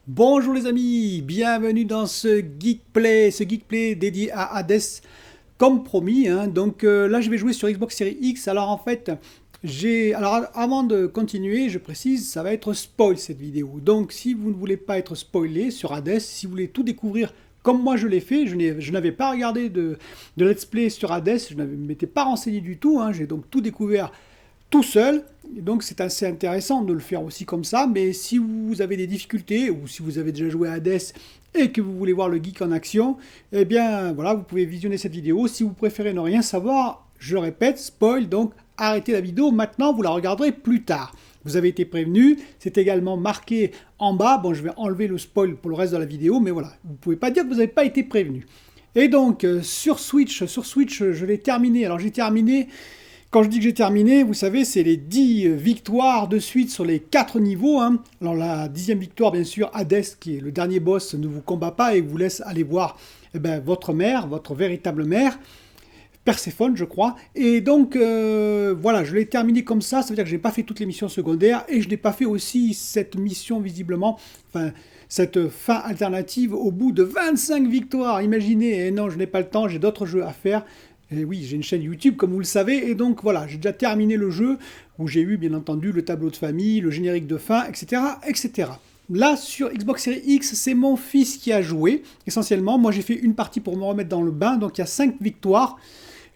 Bonjour les amis, bienvenue dans ce Geek Play dédié à Hades, comme promis. Là, je vais jouer sur Xbox Series X. Alors en fait, avant de continuer, je précise, ça va être spoil cette vidéo. Donc si vous ne voulez pas être spoilé sur Hades, si vous voulez tout découvrir comme moi je l'ai fait, je n'avais pas regardé de let's play sur Hades, je ne m'étais pas renseigné du tout. J'ai donc tout découvert tout seul. Et donc c'est assez intéressant de le faire aussi comme ça, mais si vous avez des difficultés ou si vous avez déjà joué à Hades et que vous voulez voir le geek en action, eh bien voilà, vous pouvez visionner cette vidéo. Si vous préférez ne rien savoir, je répète, spoil, donc arrêtez la vidéo maintenant, vous la regarderez plus tard. Vous avez été prévenu, c'est également marqué en bas. Bon, je vais enlever le spoil pour le reste de la vidéo, mais voilà, vous ne pouvez pas dire que vous n'avez pas été prévenu. Et donc sur Switch, je l'ai terminé. Alors j'ai terminé. Quand je dis que j'ai terminé, vous savez, c'est les 10 victoires de suite sur les 4 niveaux. Alors la 10e victoire, bien sûr, Hades, qui est le dernier boss, ne vous combat pas et vous laisse aller voir votre mère, votre véritable mère, Perséphone, je crois. Et donc, voilà, je l'ai terminé comme ça veut dire que je n'ai pas fait toutes les missions secondaires et je n'ai pas fait aussi cette mission, visiblement, enfin, cette fin alternative au bout de 25 victoires. Imaginez, et non, je n'ai pas le temps, j'ai d'autres jeux à faire. Et oui, j'ai une chaîne YouTube, comme vous le savez, et donc voilà, j'ai déjà terminé le jeu, où j'ai eu, bien entendu, le tableau de famille, le générique de fin, etc., etc. Là, sur Xbox Series X, c'est mon fils qui a joué, essentiellement. Moi, j'ai fait une partie pour me remettre dans le bain, donc il y a 5 victoires.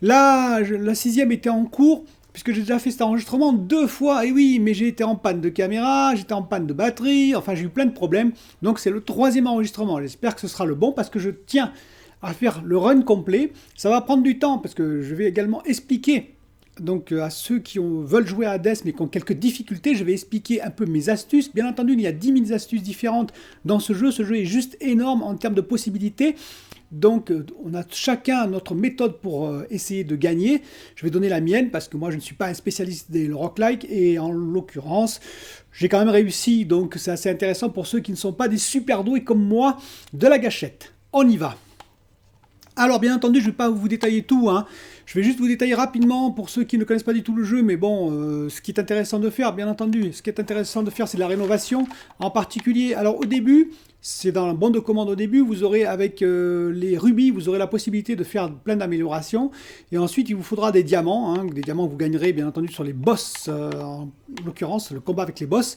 Là, la 6e était en cours, puisque j'ai déjà fait cet enregistrement 2 fois, et oui, mais j'ai été en panne de caméra, j'étais en panne de batterie, enfin, j'ai eu plein de problèmes. Donc, c'est le 3e enregistrement. J'espère que ce sera le bon, parce que je tiens à faire le run complet. Ça va prendre du temps parce que je vais également expliquer donc à ceux qui veulent jouer à Hades mais qui ont quelques difficultés, je vais expliquer un peu mes astuces. Bien entendu, il y a 10 000 astuces différentes dans ce jeu. Ce jeu est juste énorme en termes de possibilités. Donc on a chacun notre méthode pour essayer de gagner. Je vais donner la mienne parce que moi je ne suis pas un spécialiste des roguelikes et en l'occurrence j'ai quand même réussi. Donc c'est assez intéressant pour ceux qui ne sont pas des super doués comme moi de la gâchette. On y va. Alors bien entendu, je ne vais pas vous détailler tout, Je vais juste vous détailler rapidement pour ceux qui ne connaissent pas du tout le jeu, mais bon, ce qui est intéressant de faire, bien entendu, ce qui est intéressant de faire, c'est de la rénovation, en particulier. Alors au début, c'est dans la bande de commande au début, vous aurez avec les rubis, vous aurez la possibilité de faire plein d'améliorations, et ensuite il vous faudra des diamants, des diamants que vous gagnerez bien entendu sur les boss, en l'occurrence le combat avec les boss,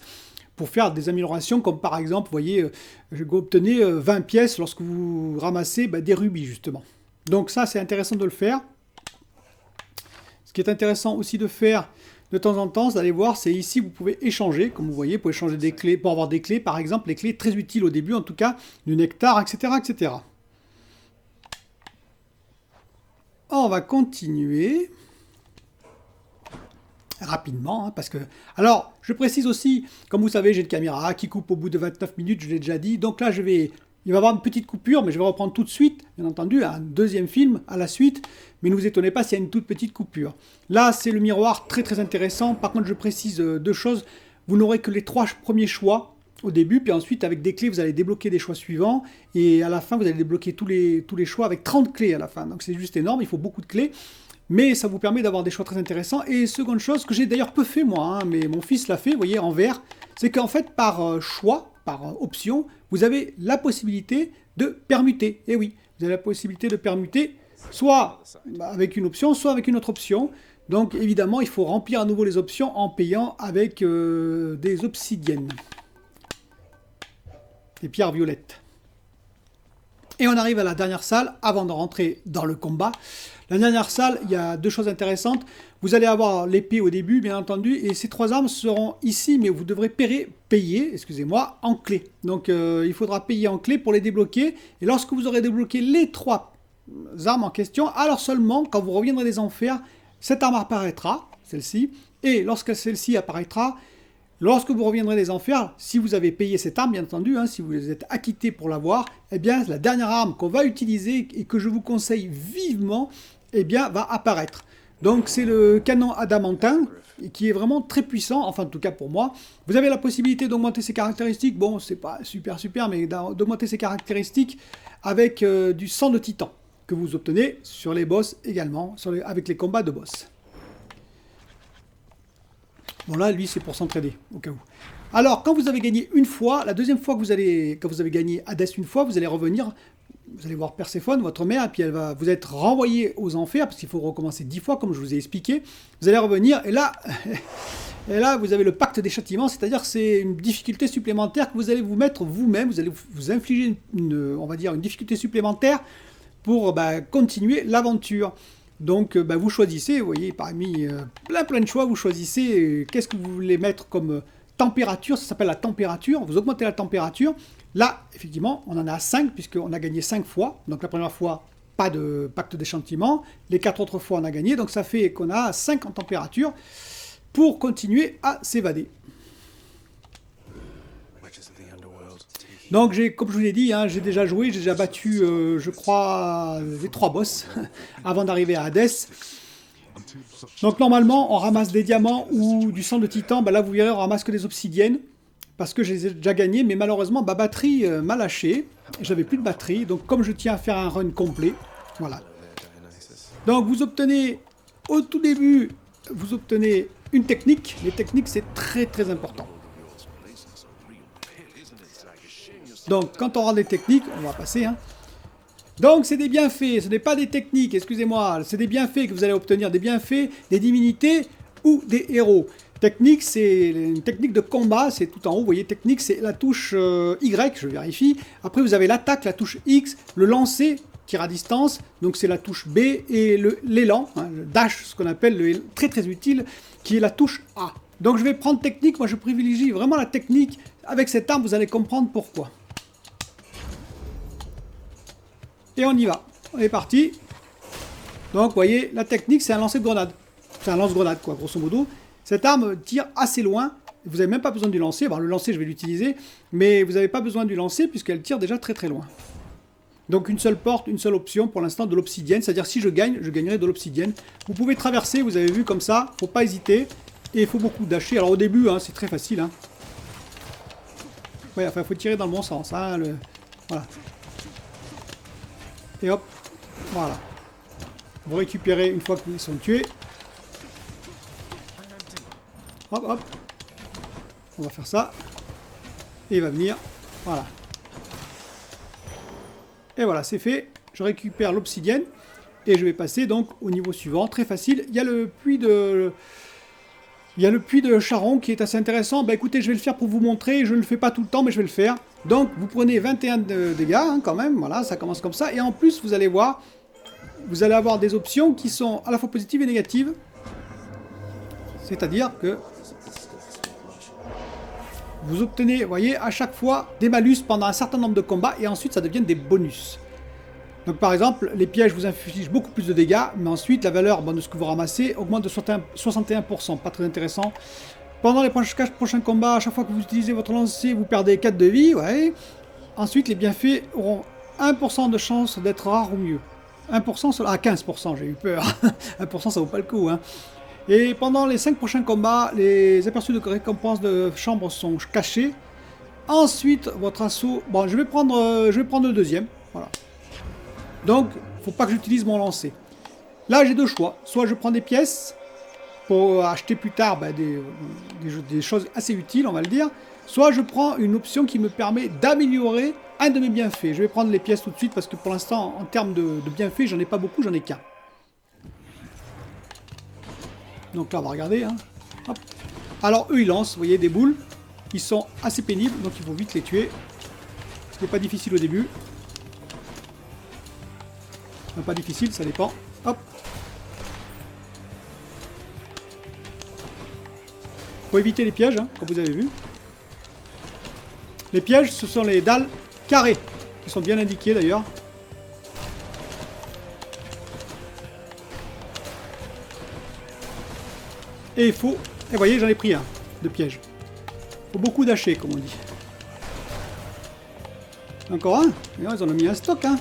pour faire des améliorations, comme par exemple, vous voyez, vous obtenez 20 pièces lorsque vous ramassez des rubis, justement. Donc ça, c'est intéressant de le faire. Ce qui est intéressant aussi de faire de temps en temps, vous allez voir, c'est ici, vous pouvez échanger, comme vous voyez, vous pouvez échanger des clés, pour avoir des clés, par exemple, les clés très utiles au début, en tout cas, du nectar, etc., etc. On va continuer rapidement, parce que... Alors, je précise aussi, comme vous savez, j'ai une caméra qui coupe au bout de 29 minutes, je l'ai déjà dit, donc là, il va y avoir une petite coupure, mais je vais reprendre tout de suite, bien entendu, un deuxième film à la suite, mais ne vous étonnez pas s'il y a une toute petite coupure. Là, c'est le miroir, très très intéressant. Par contre, je précise deux choses, vous n'aurez que les 3 premiers choix au début, puis ensuite, avec des clés, vous allez débloquer des choix suivants, et à la fin, vous allez débloquer tous les choix avec 30 clés à la fin, donc c'est juste énorme, il faut beaucoup de clés. Mais ça vous permet d'avoir des choix très intéressants. Et seconde chose, que j'ai d'ailleurs peu fait moi, mais mon fils l'a fait, vous voyez, en vert, c'est qu'en fait, par choix, par option, vous avez la possibilité de permuter. Et oui, vous avez la possibilité de permuter, soit avec une option, soit avec une autre option. Donc évidemment, il faut remplir à nouveau les options en payant avec des obsidiennes. Des pierres violettes. Et on arrive à la dernière salle, avant de rentrer dans le combat. La dernière salle, il y a 2 choses intéressantes. Vous allez avoir l'épée au début, bien entendu, et ces 3 armes seront ici, mais vous devrez payer, excusez-moi, en clé. Donc il faudra payer en clé pour les débloquer. Et lorsque vous aurez débloqué les 3 armes en question, alors seulement, quand vous reviendrez des enfers, cette arme apparaîtra, celle-ci, et lorsque celle-ci apparaîtra, lorsque vous reviendrez des enfers, si vous avez payé cette arme, bien entendu, si vous êtes acquitté pour l'avoir, eh bien, la dernière arme qu'on va utiliser et que je vous conseille vivement, eh bien, va apparaître. Donc, c'est le canon adamantin, qui est vraiment très puissant, enfin, en tout cas pour moi. Vous avez la possibilité d'augmenter ses caractéristiques, bon, c'est pas super, mais d'augmenter ses caractéristiques avec du sang de titan, que vous obtenez sur les boss également, avec les combats de boss. Bon là, lui, c'est pour s'entraider, au cas où. Alors, quand vous avez gagné une fois, la deuxième fois quand vous avez gagné Hadès une fois, vous allez revenir, vous allez voir Perséphone, votre mère, et puis elle va vous être renvoyé aux enfers, parce qu'il faut recommencer 10 fois, comme je vous ai expliqué. Vous allez revenir, et là, vous avez le pacte des châtiments, c'est-à-dire que c'est une difficulté supplémentaire que vous allez vous mettre vous-même, vous allez vous infliger on va dire, une difficulté supplémentaire pour continuer l'aventure. Donc vous choisissez, vous voyez, parmi plein de choix, vous choisissez qu'est-ce que vous voulez mettre comme température, ça s'appelle la température, vous augmentez la température. Là, effectivement, on en a 5, puisqu'on a gagné 5 fois. Donc la première fois, pas de pacte des châtiments. Les 4 autres fois, on a gagné. Donc ça fait qu'on a 5 en température pour continuer à s'évader. Donc, comme je vous l'ai dit, hein, j'ai déjà joué, j'ai déjà battu, je crois, les 3 boss avant d'arriver à Hadès. Donc, normalement, on ramasse des diamants ou du sang de titan. Là, vous verrez, on ramasse que des obsidiennes parce que je les ai déjà gagnés. Mais malheureusement, ma batterie m'a lâché. J'avais plus de batterie. Donc, comme je tiens à faire un run complet, voilà. Donc, vous obtenez, au tout début, vous obtenez une technique. Les techniques, c'est très important. Donc, quand on rend des techniques, on va passer, hein. Donc, c'est des bienfaits, ce n'est pas des techniques, excusez-moi, c'est des bienfaits que vous allez obtenir, des bienfaits, des divinités ou des héros. Technique, c'est une technique de combat, c'est tout en haut, vous voyez, technique, c'est la touche Y, je vérifie. Après, vous avez l'attaque, la touche X, le lancer, tir à distance, donc c'est la touche B, et l'élan, hein, le dash, ce qu'on appelle le très utile, qui est la touche A. Donc, je vais prendre technique, moi je privilégie vraiment la technique. Avec cette arme, vous allez comprendre pourquoi. Et on y va. On est parti. Donc, vous voyez, la technique, c'est un lancer de grenade. C'est un lance-grenade, quoi, grosso modo. Cette arme tire assez loin. Vous n'avez même pas besoin de lancer. Bon, le lancer, je vais l'utiliser. Mais vous n'avez pas besoin de lancer puisqu'elle tire déjà très loin. Donc, une seule porte, une seule option pour l'instant de l'obsidienne. C'est-à-dire, si je gagne, je gagnerai de l'obsidienne. Vous pouvez traverser, vous avez vu comme ça. Il ne faut pas hésiter. Et il faut beaucoup dasher. Alors, au début, hein, c'est très facile. Hein. Ouais, enfin, il faut tirer dans le bon sens. Hein, voilà. Et hop, voilà. Vous récupérez une fois qu'ils sont tués. Hop. On va faire ça. Et il va venir. Voilà. Et voilà, c'est fait. Je récupère l'obsidienne. Et je vais passer donc au niveau suivant. Très facile. Il y a le puits de... Charon qui est assez intéressant. Écoutez, je vais le faire pour vous montrer. Je ne le fais pas tout le temps, mais je vais le faire. Donc, vous prenez 21 de dégâts, hein, quand même. Voilà, ça commence comme ça. Et en plus, vous allez voir, vous allez avoir des options qui sont à la fois positives et négatives. C'est-à-dire que vous obtenez, vous voyez, à chaque fois des malus pendant un certain nombre de combats. Et ensuite, ça devient des bonus. Donc, par exemple, les pièges vous infligent beaucoup plus de dégâts. Mais ensuite, la valeur de ce que vous ramassez augmente de 61%. Pas très intéressant. Pendant les prochains combats, à chaque fois que vous utilisez votre lancer, vous perdez 4 de vie. Ouais. Ensuite, les bienfaits auront 1% de chance d'être rares ou mieux. 1% sur... Ah, 15%, j'ai eu peur. 1%, ça vaut pas le coup. Hein. Et pendant les 5 prochains combats, les aperçus de récompense de chambre sont cachés. Ensuite, votre assaut... Bon, je vais prendre le deuxième. Voilà. Donc, il ne faut pas que j'utilise mon lancer. Là, j'ai deux choix. Soit je prends des pièces pour acheter plus tard des choses assez utiles, on va le dire. Soit je prends une option qui me permet d'améliorer un de mes bienfaits. Je vais prendre les pièces tout de suite parce que pour l'instant, en termes de bienfaits, j'en ai pas beaucoup, j'en ai qu'un. Donc là, on va regarder. Hein. Hop. Alors, eux, ils lancent, vous voyez, des boules. Ils sont assez pénibles, donc il faut vite les tuer. Ce n'est pas difficile au début. Enfin, pas difficile, ça dépend. Hop. Faut éviter les pièges, hein, comme vous avez vu. Les pièges, ce sont les dalles carrées, qui sont bien indiquées d'ailleurs. Et il faut... Et vous voyez, j'en ai pris un de piège. Il faut beaucoup dasher, comme on dit. Encore un. Ils en ont mis un stock, hein.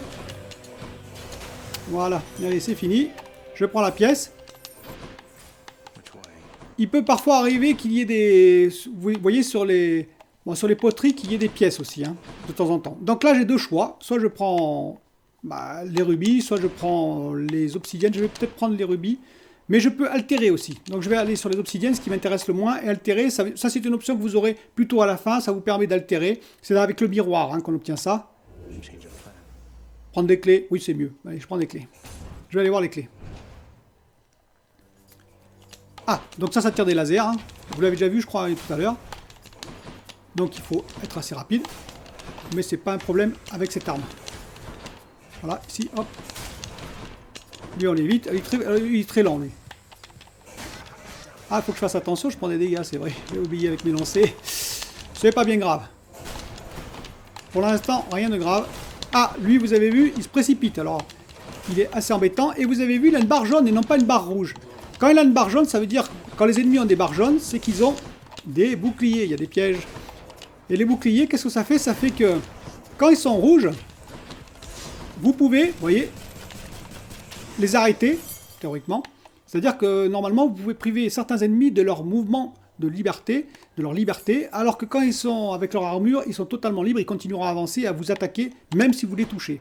Voilà, allez, c'est fini. Je prends la pièce. Il peut parfois arriver qu'il y ait des... Vous voyez, sur les poteries, qu'il y ait des pièces aussi, hein, de temps en temps. Donc là, j'ai deux choix. Soit je prends les rubis, soit je prends les obsidiennes. Je vais peut-être prendre les rubis. Mais je peux altérer aussi. Donc je vais aller sur les obsidiennes, ce qui m'intéresse le moins. Et altérer, ça c'est une option que vous aurez plutôt à la fin. Ça vous permet d'altérer. C'est avec le miroir hein, qu'on obtient ça. Prendre des clés. Oui, c'est mieux. Allez, je prends des clés. Je vais aller voir les clés. Ah, donc ça tire des lasers. Hein. Vous l'avez déjà vu, je crois, tout à l'heure. Donc il faut être assez rapide. Mais c'est pas un problème avec cette arme. Voilà, ici, hop. Lui, on l'évite. Il est très lent, lui. Ah, faut que je fasse attention, je prends des dégâts, c'est vrai. J'ai oublié avec mes lancers. C'est pas bien grave. Pour l'instant, rien de grave. Ah, lui, vous avez vu, il se précipite. Alors, il est assez embêtant. Et vous avez vu, il a une barre jaune et non pas une barre rouge. Quand il a une barre jaune, ça veut dire, quand les ennemis ont des barres jaunes, c'est qu'ils ont des boucliers. Il y a des pièges. Et les boucliers, qu'est-ce que ça fait? Ça fait que, quand ils sont rouges, vous pouvez, vous voyez, les arrêter, théoriquement. C'est-à-dire que normalement, vous pouvez priver certains ennemis de leur mouvement de liberté, alors que quand ils sont avec leur armure, ils sont totalement libres, ils continueront à avancer, à vous attaquer, même si vous les touchez.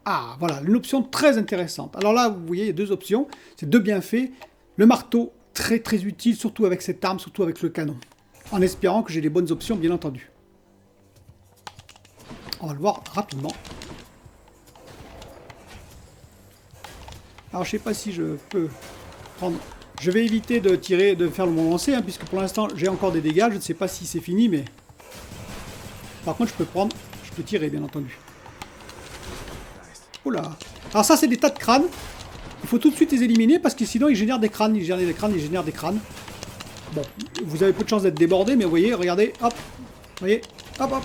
Ah, voilà, une option très intéressante. Alors là, vous voyez, il y a deux options, c'est deux bienfaits. Le marteau, très très utile, surtout avec cette arme, surtout avec le canon. En espérant que j'ai les bonnes options, bien entendu. On va le voir rapidement. Alors, je sais pas si je peux prendre... Je vais éviter de tirer, de faire mon lancer, hein, puisque pour l'instant, j'ai encore des dégâts. Je ne sais pas si c'est fini, mais... Par contre, je peux tirer, bien entendu. Oula. Alors ça, c'est des tas de crânes. Il faut tout de suite les éliminer, parce que sinon, ils génèrent des crânes, ils génèrent des crânes, ils génèrent des crânes. Bon, vous avez peu de chance d'être débordé, mais vous voyez, regardez, hop. Vous voyez, hop, hop.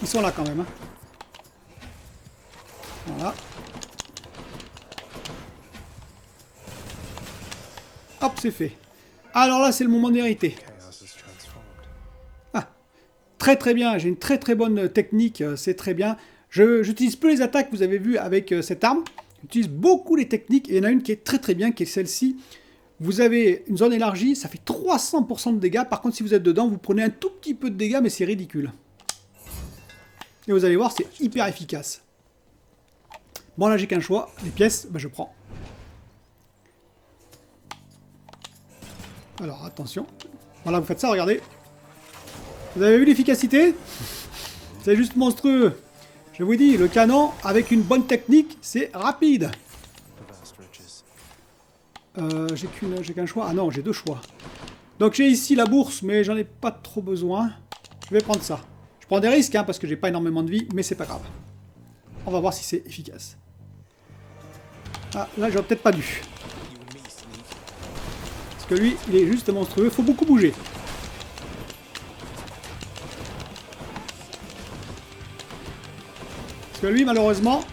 Ils sont là, quand même. Hein. Voilà. Hop, c'est fait. Alors là, c'est le moment de vérité. Ah, très très bien. J'ai une très très bonne technique. C'est très bien. J'utilise peu les attaques, vous avez vu, avec cette arme. J'utilise beaucoup les techniques. Et il y en a une qui est très très bien, qui est celle-ci. Vous avez une zone élargie, ça fait 300% de dégâts. Par contre, si vous êtes dedans, vous prenez un tout petit peu de dégâts, mais c'est ridicule. Et vous allez voir, c'est hyper efficace. Bon, là, j'ai qu'un choix. Les pièces, ben, je prends. Alors, attention. Voilà, vous faites ça, regardez. Vous avez vu l'efficacité? C'est juste monstrueux. Je vous dis, le canon, avec une bonne technique, c'est rapide. J'ai qu'un choix. Ah non, j'ai deux choix. Donc, j'ai ici la bourse, mais j'en ai pas trop besoin. Je vais prendre ça. Je prends des risques, hein, parce que j'ai pas énormément de vie, mais c'est pas grave. On va voir si c'est efficace. Ah, là, j'aurais peut-être pas dû. Que lui, il est juste monstrueux, il faut beaucoup bouger. Parce que lui, malheureusement...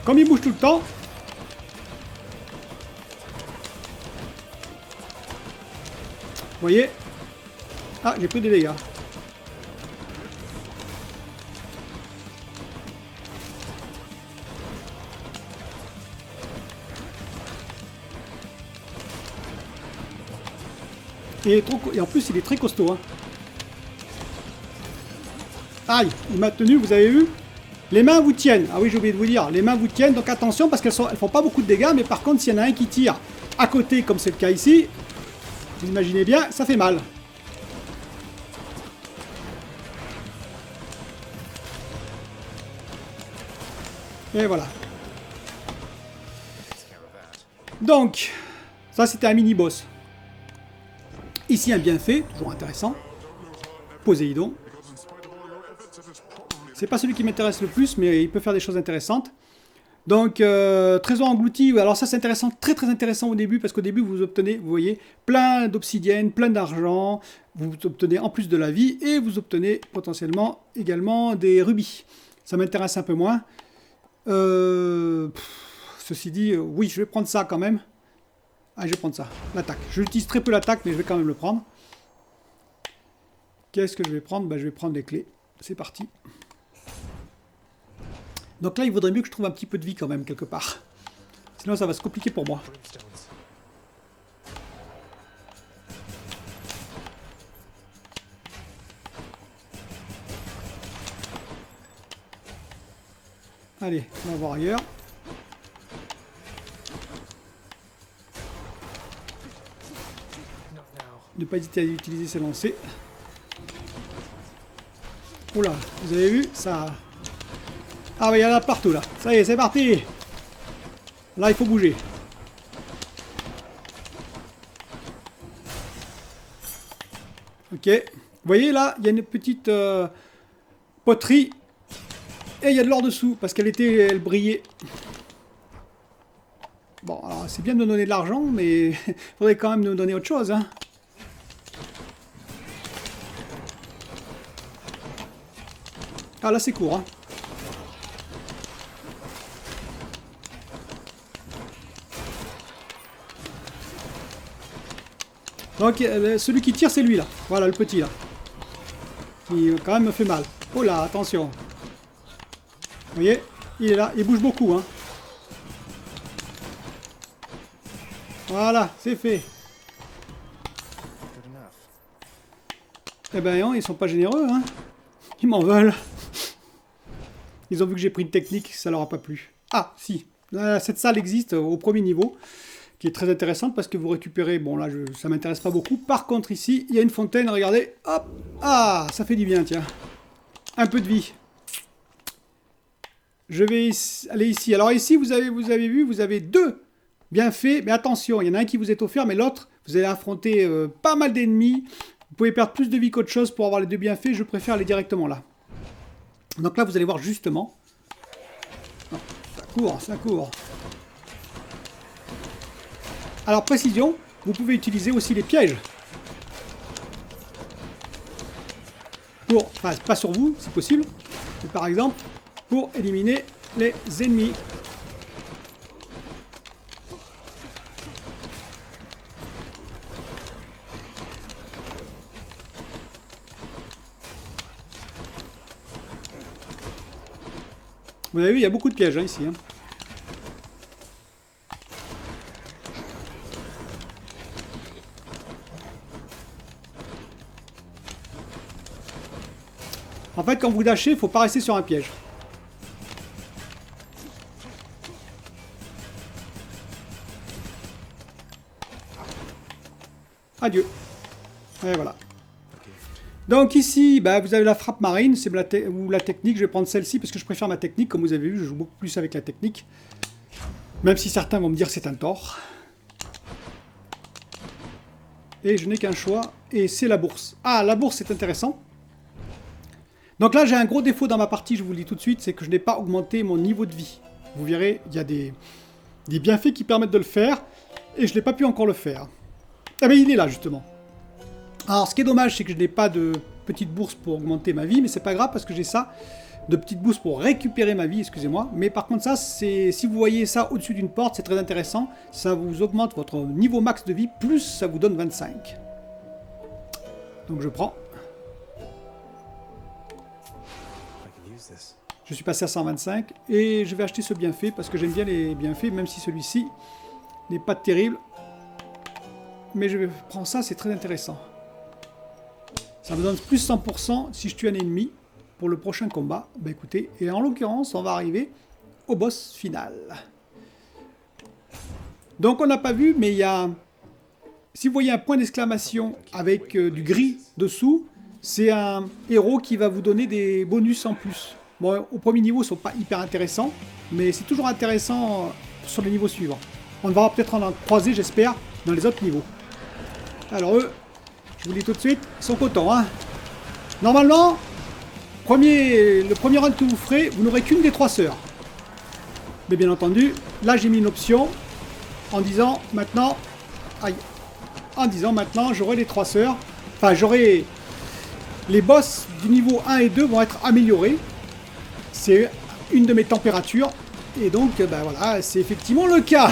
Comme il bouge tout le temps... Vous voyez? Ah, j'ai pris des dégâts. Et en plus, il est très costaud. Hein. Aïe, il m'a tenu, vous avez vu? Les mains vous tiennent. Ah oui, j'ai oublié de vous dire. Les mains vous tiennent, donc attention, parce qu'elles font pas beaucoup de dégâts. Mais par contre, s'il y en a un qui tire à côté, comme c'est le cas ici, vous imaginez bien, ça fait mal. Et voilà. Donc, ça c'était un mini-boss. Ici, un bienfait, toujours intéressant. Poséidon. C'est pas celui qui m'intéresse le plus, mais il peut faire des choses intéressantes. Donc, trésor englouti. Alors ça, c'est intéressant, très très intéressant au début, parce qu'au début, vous obtenez, vous voyez, plein d'obsidienne, plein d'argent. Vous obtenez en plus de la vie, et vous obtenez potentiellement également des rubis. Ça m'intéresse un peu moins. Ceci dit, oui, je vais prendre ça quand même. Ah, je vais prendre ça, l'attaque. J'utilise très peu l'attaque, mais je vais quand même le prendre. Qu'est-ce que je vais prendre? Je vais prendre les clés. C'est parti. Donc là, il vaudrait mieux que je trouve un petit peu de vie quand même, quelque part. Sinon, ça va se compliquer pour moi. Allez, on va voir ailleurs. Ne pas hésiter à utiliser ses lancers. Oula, vous avez vu ça? Ah oui, il y en a partout là. Ça y est, c'est parti. Là, il faut bouger. Ok. Vous voyez là, il y a une petite poterie. Et il y a de l'or dessous, parce elle brillait. Bon, alors c'est bien de nous donner de l'argent, mais il faudrait quand même nous donner autre chose, hein. Ah là c'est court, hein. Donc celui qui tire c'est lui là. Voilà le petit là. Qui quand même me fait mal. Oh là, attention. Vous voyez, il est là, il bouge beaucoup, hein. Voilà, c'est fait. Eh ben non, ils sont pas généreux, hein. Ils m'en veulent. Ils ont vu que j'ai pris une technique, ça leur a pas plu. Ah, si. Cette salle existe au premier niveau, qui est très intéressante parce que vous récupérez... Bon, là, ça m'intéresse pas beaucoup. Par contre, ici, il y a une fontaine, regardez. Hop. Ah, ça fait du bien, tiens. Un peu de vie. Je vais aller ici. Alors ici, vous avez vu, vous avez deux bienfaits. Mais attention, il y en a un qui vous est offert, mais l'autre, vous allez affronter pas mal d'ennemis. Vous pouvez perdre plus de vie qu'autre chose pour avoir les deux bienfaits. Je préfère aller directement là. Donc là, vous allez voir justement. Oh, ça court, ça court. Alors, précision, vous pouvez utiliser aussi les pièges. Pour, enfin, pas sur vous, si possible. Mais par exemple, pour éliminer les ennemis. Vous avez vu, il y a beaucoup de pièges hein, ici. Hein. En fait, quand vous dashez, il ne faut pas rester sur un piège. Adieu. Et voilà. Donc ici, bah, vous avez la frappe marine, c'est ou la technique. Je vais prendre celle-ci parce que je préfère ma technique. Comme vous avez vu, je joue beaucoup plus avec la technique. Même si certains vont me dire que c'est un tort. Et je n'ai qu'un choix, et c'est la bourse. Ah, la bourse, c'est intéressant. Donc là, j'ai un gros défaut dans ma partie, je vous le dis tout de suite, c'est que je n'ai pas augmenté mon niveau de vie. Vous verrez, il y a des bienfaits qui permettent de le faire, et je n'ai pas pu encore le faire. Ah ben, il est là, justement. Alors, ce qui est dommage, c'est que je n'ai pas de petite bourse pour augmenter ma vie, mais c'est pas grave, parce que j'ai ça, de petites bourses pour récupérer ma vie, excusez-moi. Mais par contre, ça, c'est si vous voyez ça au-dessus d'une porte, c'est très intéressant. Ça vous augmente votre niveau max de vie, plus ça vous donne 25. Donc je prends. Je suis passé à 125, et je vais acheter ce bienfait, parce que j'aime bien les bienfaits, même si celui-ci n'est pas terrible. Mais je vais prendre ça, c'est très intéressant. Ça me donne plus 100% si je tue un ennemi pour le prochain combat. Bah écoutez, et en l'occurrence, on va arriver au boss final. Donc on n'a pas vu, mais il y a... Si vous voyez un point d'exclamation avec du gris dessous, c'est un héros qui va vous donner des bonus en plus. Bon, au premier niveau, ils ne sont pas hyper intéressants, mais c'est toujours intéressant sur les niveaux suivants. On va peut-être en croiser, j'espère, dans les autres niveaux. Alors eux, je vous le dis tout de suite, ils sont contents. Hein. Normalement, le premier run que vous ferez, vous n'aurez qu'une des 3 sœurs. Mais bien entendu, là j'ai mis une option en disant maintenant... Aïe. En disant maintenant, j'aurai les 3 sœurs. Enfin, j'aurai... Les boss du niveau 1 et 2 vont être améliorés. C'est une de mes températures. Et donc, ben voilà, c'est effectivement le cas.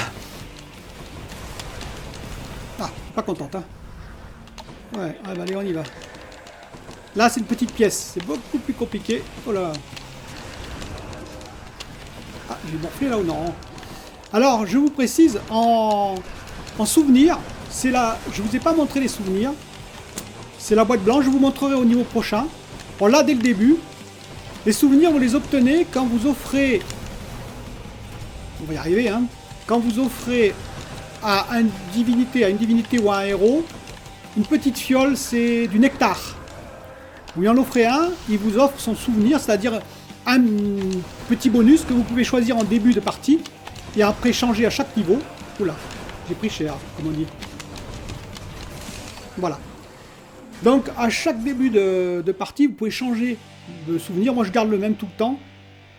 Ah, pas contente, hein. Ouais, ah bah allez, on y va. Là, c'est une petite pièce. C'est beaucoup plus compliqué. Oh là. Ah, j'ai morflé là ou non? Alors, je vous précise, en souvenir, c'est là... Je vous ai pas montré les souvenirs. C'est la boîte blanche. Je vous montrerai au niveau prochain. Bon, là, dès le début, les souvenirs, vous les obtenez quand vous offrez on va y arriver, hein. Quand vous offrez à une divinité ou à un héros, une petite fiole, c'est du nectar. Vous lui en offrez un, il vous offre son souvenir, c'est-à-dire un petit bonus que vous pouvez choisir en début de partie et après changer à chaque niveau. Oula, j'ai pris cher, comme on dit. Voilà. Donc à chaque début de partie, vous pouvez changer de souvenir. Moi je garde le même tout le temps.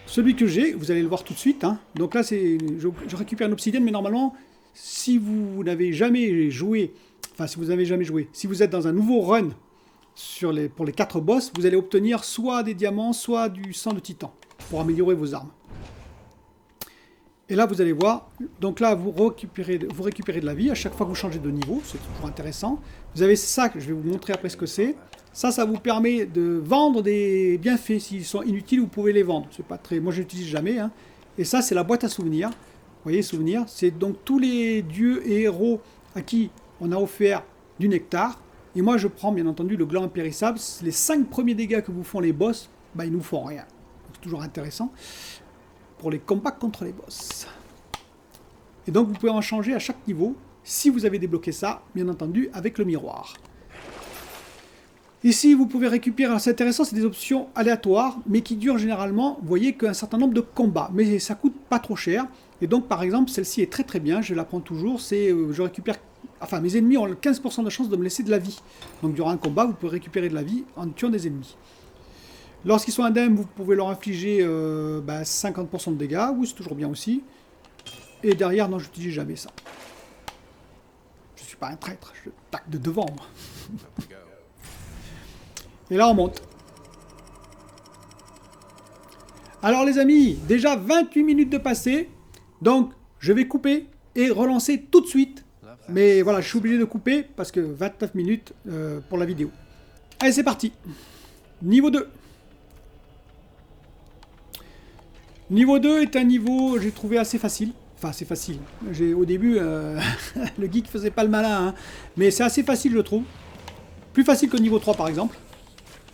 Celui que j'ai, vous allez le voir tout de suite. Hein. Donc là, je récupère une obsidienne, mais normalement, si vous n'avez jamais joué, enfin si vous n'avez jamais joué, si vous êtes dans un nouveau run pour les 4 boss, vous allez obtenir soit des diamants, soit du sang de titan pour améliorer vos armes. Et là, vous allez voir, donc là, vous récupérez de la vie à chaque fois que vous changez de niveau, c'est toujours intéressant. Vous avez ça, je vais vous montrer après ce que c'est. Ça vous permet de vendre des bienfaits. S'ils sont inutiles, vous pouvez les vendre. C'est pas très... Moi, je l'utilise jamais. Hein. Et ça, c'est la boîte à souvenirs. Vous voyez, souvenirs, c'est donc tous les dieux et héros à qui on a offert du nectar. Et moi, je prends, bien entendu, le gland impérissable. Les 5 premiers dégâts que vous font les boss, bah, ils nous font rien. C'est toujours intéressant pour les combats contre les boss. Et donc, vous pouvez en changer à chaque niveau, si vous avez débloqué ça, bien entendu, avec le miroir. Ici, vous pouvez récupérer, c'est intéressant, c'est des options aléatoires, mais qui durent généralement, vous voyez, qu'un certain nombre de combats. Mais ça coûte pas trop cher. Et donc, par exemple, celle-ci est très très bien, je la prends toujours, je récupère... Enfin, mes ennemis ont 15% de chance de me laisser de la vie. Donc, durant un combat, vous pouvez récupérer de la vie en tuant des ennemis. Lorsqu'ils sont indemnes, vous pouvez leur infliger 50% de dégâts. Oui, c'est toujours bien aussi. Et derrière, non, je n'utilise jamais ça. Je ne suis pas un traître, je tac de devant, moi. Et là, on monte. Alors, les amis, déjà 28 minutes de passé. Donc, je vais couper et relancer tout de suite. Mais voilà, je suis obligé de couper parce que 29 minutes pour la vidéo. Allez, c'est parti. Niveau 2. Niveau 2 est un niveau, j'ai trouvé assez facile. Enfin, c'est facile. Au début, le geek faisait pas le malin. Hein. Mais c'est assez facile, je trouve. Plus facile que niveau 3, par exemple.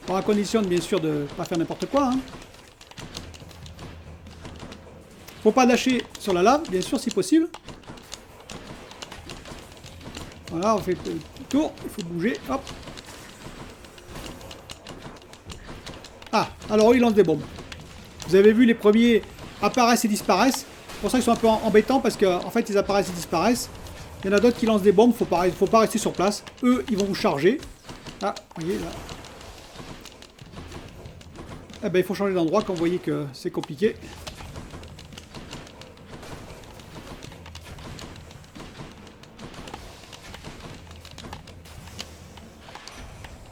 Dans la condition, bien sûr, de ne pas faire n'importe quoi. Hein. Faut pas lâcher sur la lave, bien sûr, si possible. Voilà, on fait le tour. Il faut bouger. Hop. Ah, alors il lance des bombes. Vous avez vu, les premiers apparaissent et disparaissent. C'est pour ça qu'ils sont un peu embêtants, parce qu'en fait, ils apparaissent et disparaissent. Il y en a d'autres qui lancent des bombes, faut pas rester sur place. Eux, ils vont vous charger. Ah, vous voyez, là. Eh ben, il faut changer d'endroit quand vous voyez que c'est compliqué.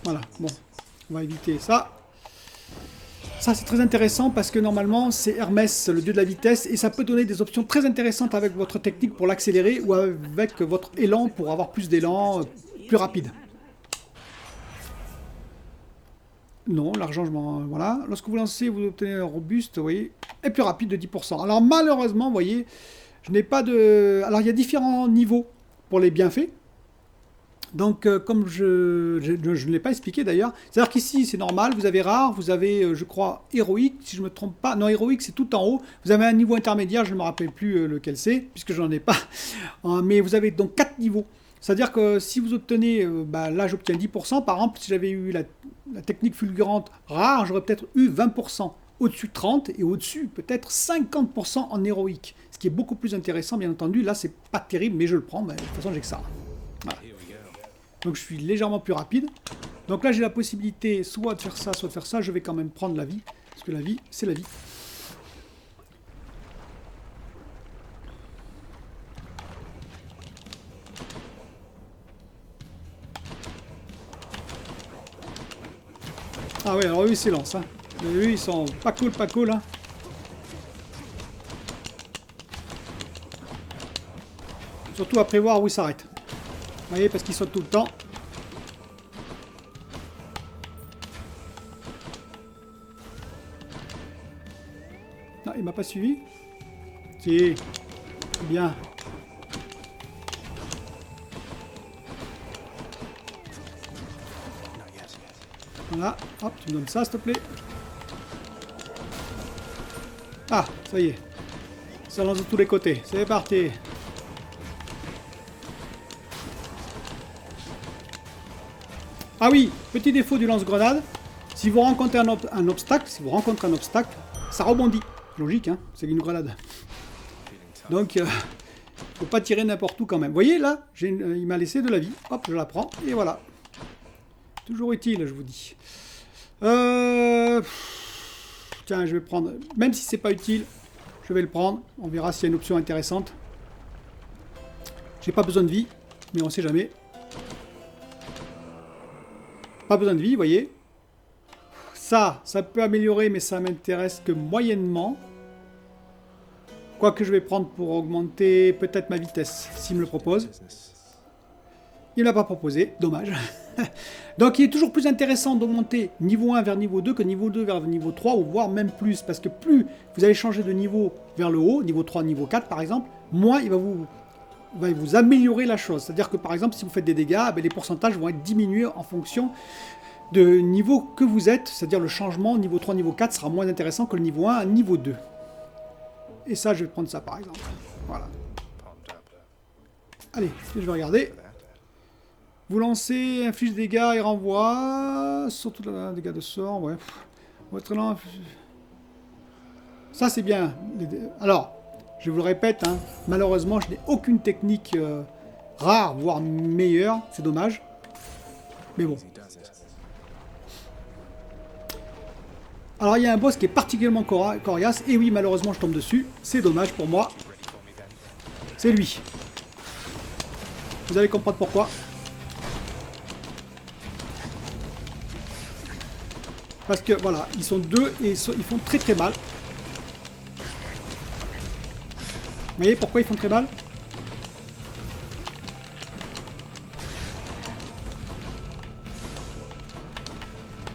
Voilà, bon, on va éviter ça. Ça, c'est très intéressant parce que normalement, c'est Hermès, le dieu de la vitesse, et ça peut donner des options très intéressantes avec votre technique pour l'accélérer ou avec votre élan pour avoir plus d'élan, plus rapide. Non, l'argent, voilà. Lorsque vous lancez, vous obtenez un robuste, vous voyez, et plus rapide de 10%. Alors malheureusement, vous voyez, je n'ai pas de... Alors il y a différents niveaux pour les bienfaits. Donc comme je ne l'ai pas expliqué d'ailleurs, c'est-à-dire qu'ici c'est normal, vous avez rare, vous avez je crois héroïque, si je ne me trompe pas, non héroïque c'est tout en haut, vous avez un niveau intermédiaire, je ne me rappelle plus lequel c'est, puisque je n'en ai pas, mais vous avez donc 4 niveaux. C'est-à-dire que si vous obtenez, là j'obtiens 10%, par exemple, si j'avais eu la technique fulgurante rare, j'aurais peut-être eu 20%, au-dessus 30% et au-dessus peut-être 50% en héroïque. Ce qui est beaucoup plus intéressant, bien entendu. Là, c'est pas terrible, mais je le prends, de toute façon j'ai que ça. Voilà. Donc je suis légèrement plus rapide. Donc là, j'ai la possibilité soit de faire ça, soit de faire ça. Je vais quand même prendre la vie, parce que la vie, c'est la vie. Ah ouais, alors eux, ils s'élancent. Hein. Eux, ils sont pas cool, hein. Surtout à prévoir où ils s'arrêtent. Vous voyez, parce qu'ils sautent tout le temps. Non, il m'a pas suivi. Si. Bien. Voilà, hop, tu me donnes ça, s'il te plaît. Ah, ça y est. Ça lance de tous les côtés. C'est parti. Ah oui, petit défaut du lance-grenade. Si vous rencontrez un obstacle, ça rebondit. Logique, hein, c'est une grenade. Donc, faut pas tirer n'importe où quand même. Vous voyez, là, il m'a laissé de la vie. Hop, je la prends, et voilà. Toujours utile, je vous dis. Tiens, je vais prendre... Même si c'est pas utile, je vais le prendre. On verra s'il y a une option intéressante. J'ai pas besoin de vie, mais on sait jamais. Pas besoin de vie, vous voyez. Ça peut améliorer, mais ça m'intéresse que moyennement. Quoique je vais prendre pour augmenter peut-être ma vitesse, s'il me le propose. Il ne l'a pas proposé, dommage. Donc il est toujours plus intéressant d'augmenter niveau 1 vers niveau 2 que niveau 2 vers niveau 3, ou voire même plus. Parce que plus vous allez changer de niveau vers le haut, niveau 3, niveau 4 par exemple, moins il va vous améliorer la chose. C'est-à-dire que par exemple, si vous faites des dégâts, les pourcentages vont être diminués en fonction de niveau que vous êtes. C'est-à-dire le changement niveau 3, niveau 4 sera moins intéressant que le niveau 1 à niveau 2. Et ça, je vais prendre ça par exemple. Voilà. Allez, je vais regarder. Vous lancez, inflige des dégâts et renvoie. Surtout les dégâts de sort, ouais. Votre lent. Ça, c'est bien. Alors, je vous le répète, hein, malheureusement, je n'ai aucune technique rare, voire meilleure. C'est dommage. Mais bon. Alors, il y a un boss qui est particulièrement coriace. Et oui, malheureusement, je tombe dessus. C'est dommage pour moi. C'est lui. Vous allez comprendre pourquoi. Parce que, voilà, ils sont deux et ils font très très mal. Vous voyez pourquoi ils font très mal?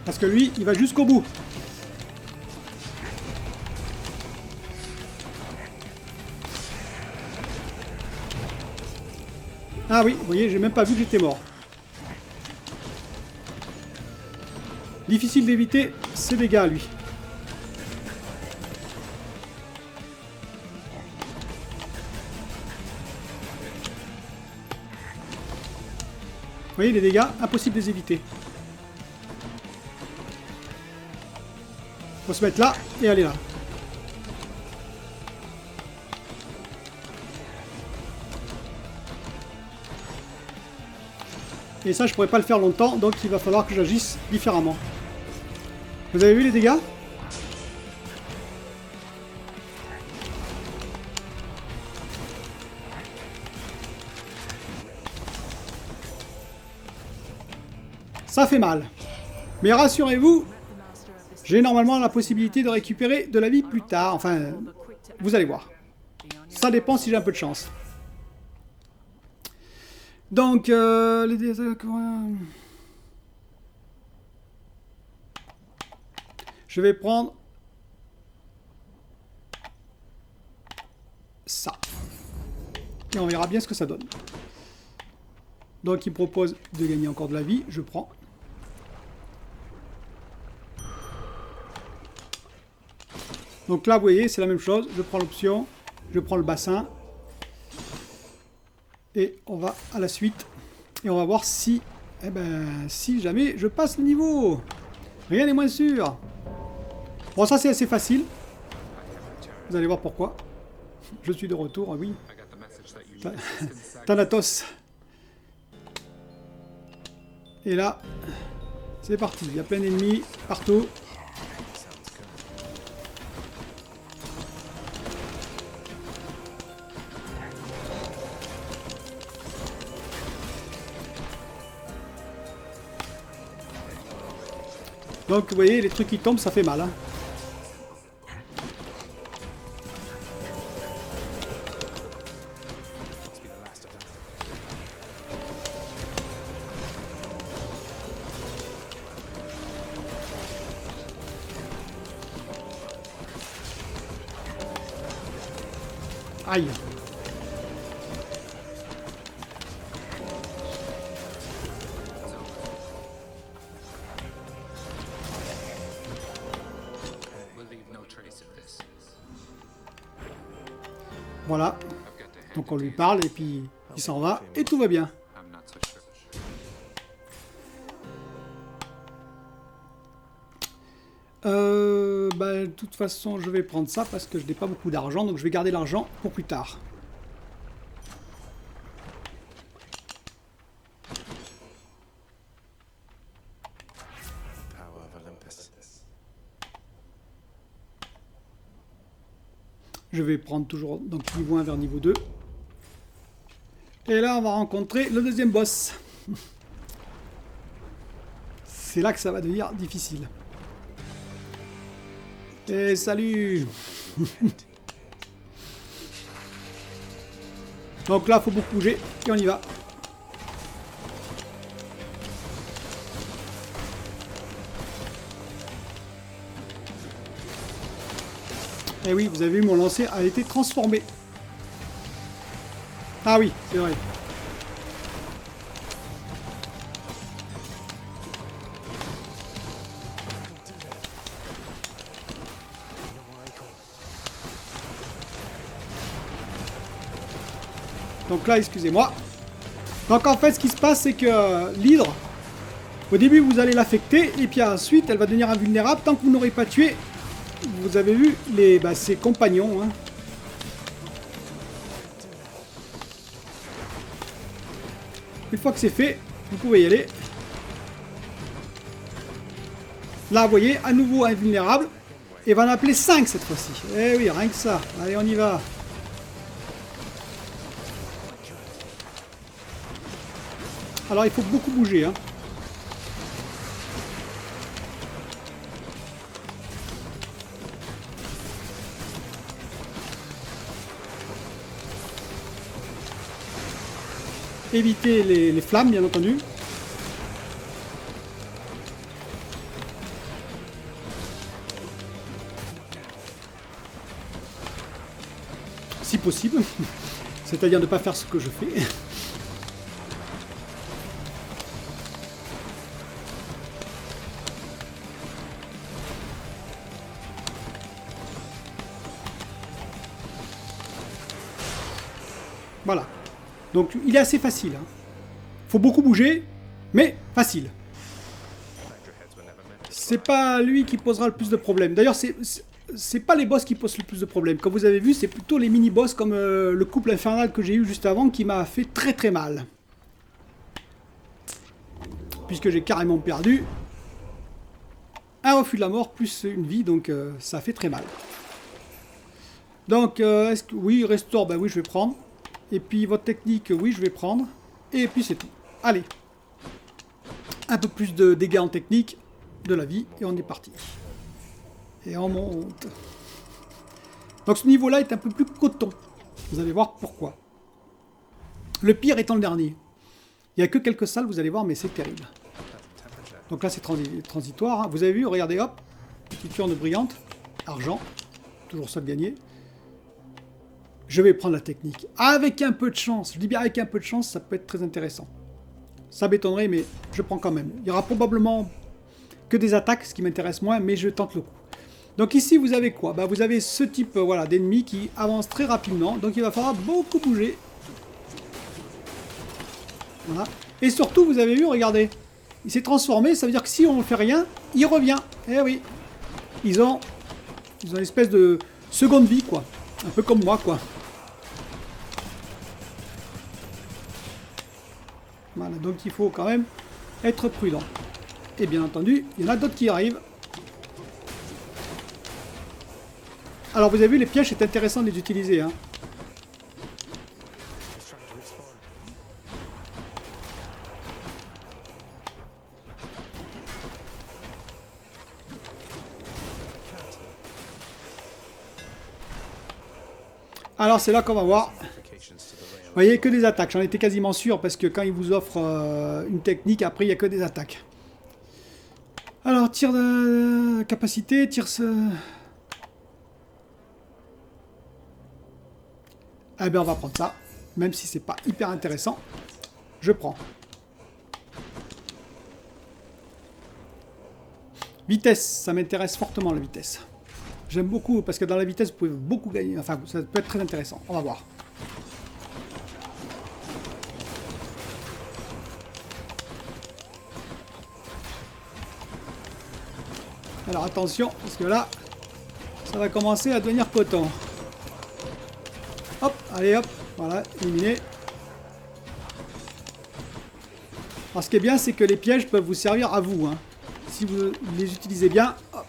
Parce que lui, il va jusqu'au bout. Ah oui, vous voyez, j'ai même pas vu que j'étais mort. Difficile d'éviter ces dégâts, lui. Vous voyez, les dégâts, impossible de les éviter. Faut se mettre là et aller là. Et ça, je pourrais pas le faire longtemps, donc il va falloir que j'agisse différemment. Vous avez vu les dégâts? Ça fait mal. Mais rassurez-vous, j'ai normalement la possibilité de récupérer de la vie plus tard. Enfin, vous allez voir. Ça dépend si j'ai un peu de chance. Donc, les dégâts... Je vais prendre ça. Et on verra bien ce que ça donne. Donc il propose de gagner encore de la vie. Je prends. Donc là, vous voyez, c'est la même chose. Je prends l'option. Je prends le bassin. Et on va à la suite. Et on va voir si... Eh ben, si jamais je passe le niveau. Rien n'est moins sûr. Bon, ça c'est assez facile. Vous allez voir pourquoi. Je suis de retour, oui. Thanatos. Et là, c'est parti. Il y a plein d'ennemis partout. Donc, vous voyez, les trucs qui tombent, ça fait mal. Hein. Aïe. Voilà. Donc on lui parle et puis il s'en va et tout va bien. De toute façon, je vais prendre ça parce que je n'ai pas beaucoup d'argent, donc je vais garder l'argent pour plus tard. Je vais prendre toujours donc niveau 1 vers niveau 2. Et là, on va rencontrer le deuxième boss. C'est là que ça va devenir difficile. Et salut. Donc là, il faut beaucoup bouger. Et on y va. Et oui, vous avez vu, mon lancer a été transformé. Ah oui, c'est vrai. Donc là, excusez-moi. Donc en fait, ce qui se passe, c'est que l'hydre, au début, vous allez l'affecter, et puis ensuite, elle va devenir invulnérable tant que vous n'aurez pas tué. Vous avez vu ses compagnons. Hein. Une fois que c'est fait, vous pouvez y aller. Là, vous voyez, à nouveau invulnérable. Et va en appeler 5 cette fois-ci. Eh oui, rien que ça. Allez, on y va. Alors, il faut beaucoup bouger. Hein. Éviter les flammes, bien entendu. Si possible. C'est-à-dire ne pas faire ce que je fais. Voilà. Donc il est assez facile. Hein. Faut beaucoup bouger, mais facile. C'est pas lui qui posera le plus de problèmes. D'ailleurs, c'est pas les boss qui posent le plus de problèmes. Comme vous avez vu, c'est plutôt les mini-boss comme le couple infernal que j'ai eu juste avant qui m'a fait très très mal. Puisque j'ai carrément perdu un refus de la mort plus une vie, donc ça fait très mal. Donc, est-ce que... Oui, restore, ben oui, je vais prendre. Et puis votre technique, oui, je vais prendre. Et puis c'est tout. Allez. Un peu plus de dégâts en technique, de la vie, et on est parti. Et on monte. Donc ce niveau-là est un peu plus coton. Vous allez voir pourquoi. Le pire étant le dernier. Il n'y a que quelques salles, vous allez voir, mais c'est terrible. Donc là, c'est transitoire. Hein. Vous avez vu, regardez, hop. Petite urne brillante. Argent. Toujours ça de gagner. Je vais prendre la technique. Avec un peu de chance. Je dis bien avec un peu de chance, ça peut être très intéressant. Ça m'étonnerait, mais je prends quand même. Il y aura probablement que des attaques, ce qui m'intéresse moins, mais je tente le coup. Donc ici, vous avez quoi? Vous avez ce type voilà, d'ennemi qui avance très rapidement. Donc il va falloir beaucoup bouger. Voilà. Et surtout, vous avez vu, regardez. Il s'est transformé, ça veut dire que si on ne fait rien, il revient. Eh oui. Ils ont une espèce de seconde vie, quoi. Un peu comme moi, quoi. Voilà, donc il faut quand même être prudent. Et bien entendu, il y en a d'autres qui arrivent. Alors vous avez vu, les pièges, c'est intéressant de les utiliser. Hein. Alors c'est là qu'on va voir. Vous voyez, que des attaques. J'en étais quasiment sûr parce que quand il vous offre une technique, après il n'y a que des attaques. Alors, tir de capacité, tir... Eh bien, on va prendre ça. Même si c'est pas hyper intéressant. Je prends. Vitesse, ça m'intéresse fortement la vitesse. J'aime beaucoup parce que dans la vitesse, vous pouvez beaucoup gagner. Enfin, ça peut être très intéressant. On va voir. Alors attention, parce que là, ça va commencer à devenir coton. Hop, allez hop, voilà, éliminé. Alors ce qui est bien, c'est que les pièges peuvent vous servir à vous. Hein. Si vous les utilisez bien. Hop.